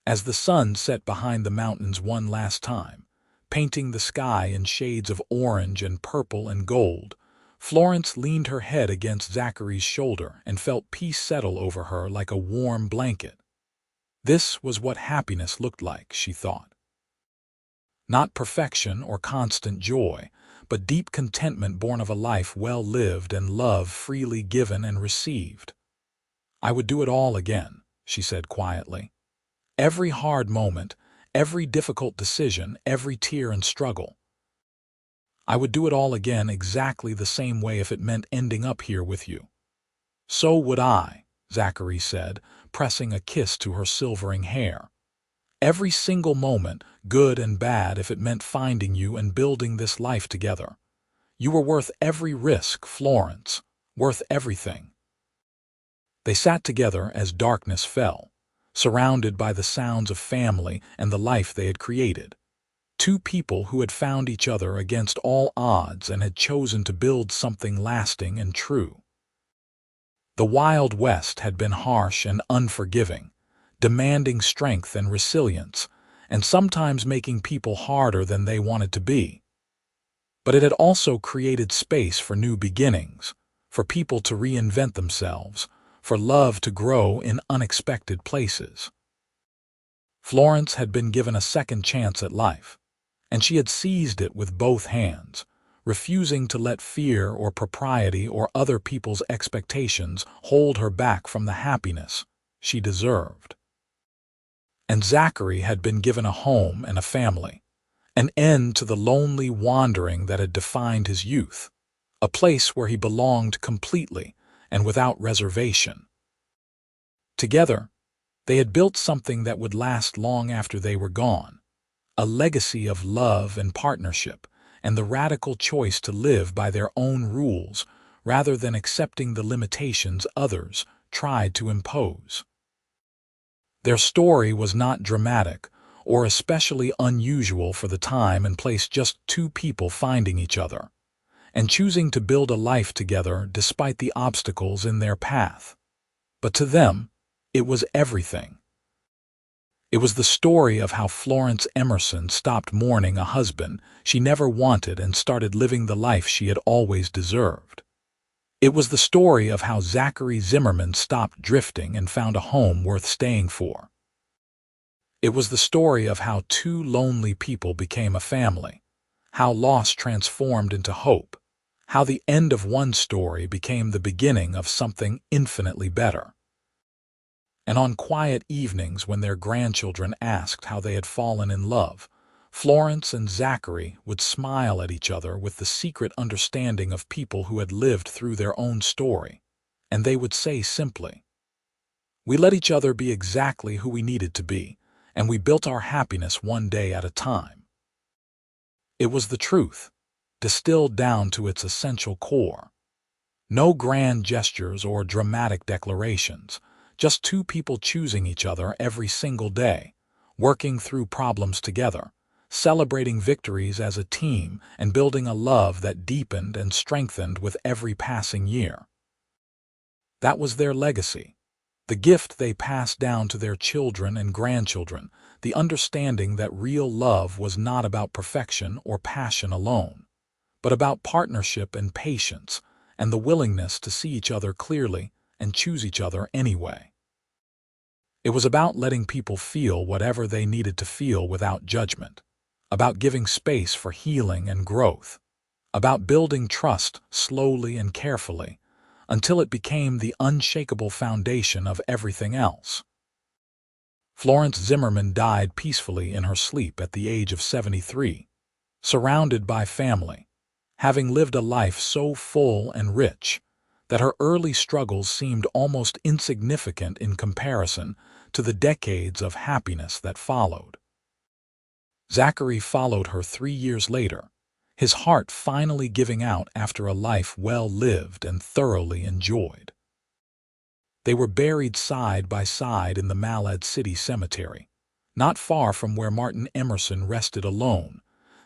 As the sun set behind the mountains one last time, painting the sky in shades of orange and purple and gold, Florence leaned her head against Zachary's shoulder and felt peace settle over her like a warm blanket. This was what happiness looked like, she thought. Not perfection or constant joy, but deep contentment born of a life well lived and love freely given and received. "I would do it all again," she said quietly. "Every hard moment, every difficult decision, every tear and struggle. I would do it all again exactly the same way if it meant ending up here with you." "So would I," Zachary said, pressing a kiss to her silvering hair. "Every single moment, good and bad, if it meant finding you and building this life together. You were worth every risk, Florence, worth everything." They sat together as darkness fell, surrounded by the sounds of family and the life they had created. Two people who had found each other against all odds and had chosen to build something lasting and true. The Wild West had been harsh and unforgiving, demanding strength and resilience, and sometimes making people harder than they wanted to be. But it had also created space for new beginnings, for people to reinvent themselves, for love to grow in unexpected places. Florence had been given a second chance at life, and she had seized it with both hands, refusing to let fear or propriety or other people's expectations hold her back from the happiness she deserved. And Zachary had been given a home and a family, an end to the lonely wandering that had defined his youth, a place where he belonged completely and without reservation. Together, they had built something that would last long after they were gone, a legacy of love and partnership, and the radical choice to live by their own rules rather than accepting the limitations others tried to impose. Their story was not dramatic or especially unusual for the time and place, just two people finding each other and choosing to build a life together despite the obstacles in their path. But to them, it was everything. It was the story of how Florence Emerson stopped mourning a husband she never wanted and started living the life she had always deserved. It was the story of how Zachary Zimmerman stopped drifting and found a home worth staying for. It was the story of how two lonely people became a family, how loss transformed into hope, how the end of one story became the beginning of something infinitely better. And on quiet evenings when their grandchildren asked how they had fallen in love, Florence and Zachary would smile at each other with the secret understanding of people who had lived through their own story, and they would say simply, "We let each other be exactly who we needed to be, and we built our happiness one day at a time." It was the truth, distilled down to its essential core. No grand gestures or dramatic declarations, just two people choosing each other every single day, working through problems together, celebrating victories as a team, and building a love that deepened and strengthened with every passing year. That was their legacy, the gift they passed down to their children and grandchildren, the understanding that real love was not about perfection or passion alone, but about partnership and patience, and the willingness to see each other clearly and choose each other anyway. It was about letting people feel whatever they needed to feel without judgment, about giving space for healing and growth, about building trust slowly and carefully until it became the unshakable foundation of everything else. Florence Zimmerman died peacefully in her sleep at the age of 73, surrounded by family, having lived a life so full and rich that her early struggles seemed almost insignificant in comparison to the decades of happiness that followed. Zachary followed her 3 years later, his heart finally giving out after a life well lived and thoroughly enjoyed. They were buried side by side in the Malad City Cemetery, not far from where Martin Emerson rested alone,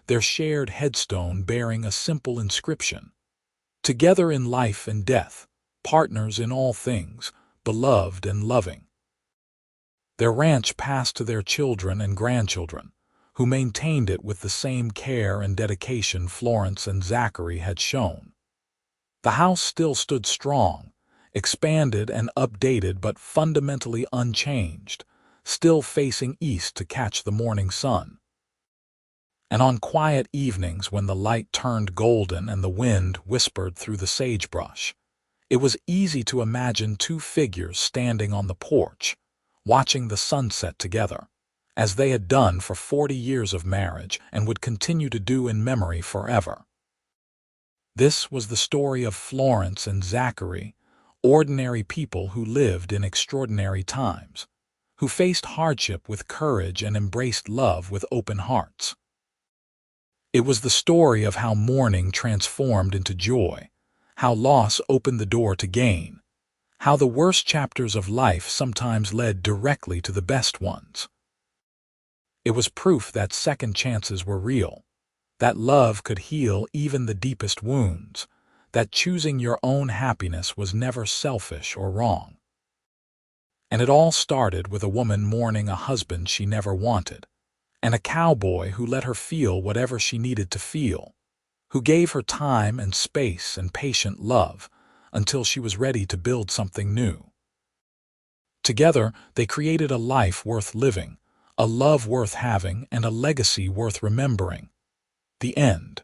their shared headstone bearing a simple inscription: "Together in life and death, partners in all things, beloved and loving." Their ranch passed to their children and grandchildren, who maintained it with the same care and dedication Florence and Zachary had shown. The house still stood strong, expanded and updated but fundamentally unchanged, still facing east to catch the morning sun. And on quiet evenings when the light turned golden and the wind whispered through the sagebrush, it was easy to imagine two figures standing on the porch, watching the sunset together, as they had done for 40 years of marriage and would continue to do in memory forever. This was the story of Florence and Zachary, ordinary people who lived in extraordinary times, who faced hardship with courage and embraced love with open hearts. It was the story of how mourning transformed into joy, how loss opened the door to gain, how the worst chapters of life sometimes led directly to the best ones. It was proof that second chances were real, that love could heal even the deepest wounds, that choosing your own happiness was never selfish or wrong. And it all started with a woman mourning a husband she never wanted, and a cowboy who let her feel whatever she needed to feel, who gave her time and space and patient love until she was ready to build something new. Together, they created a life worth living, a love worth having, and a legacy worth remembering. The end.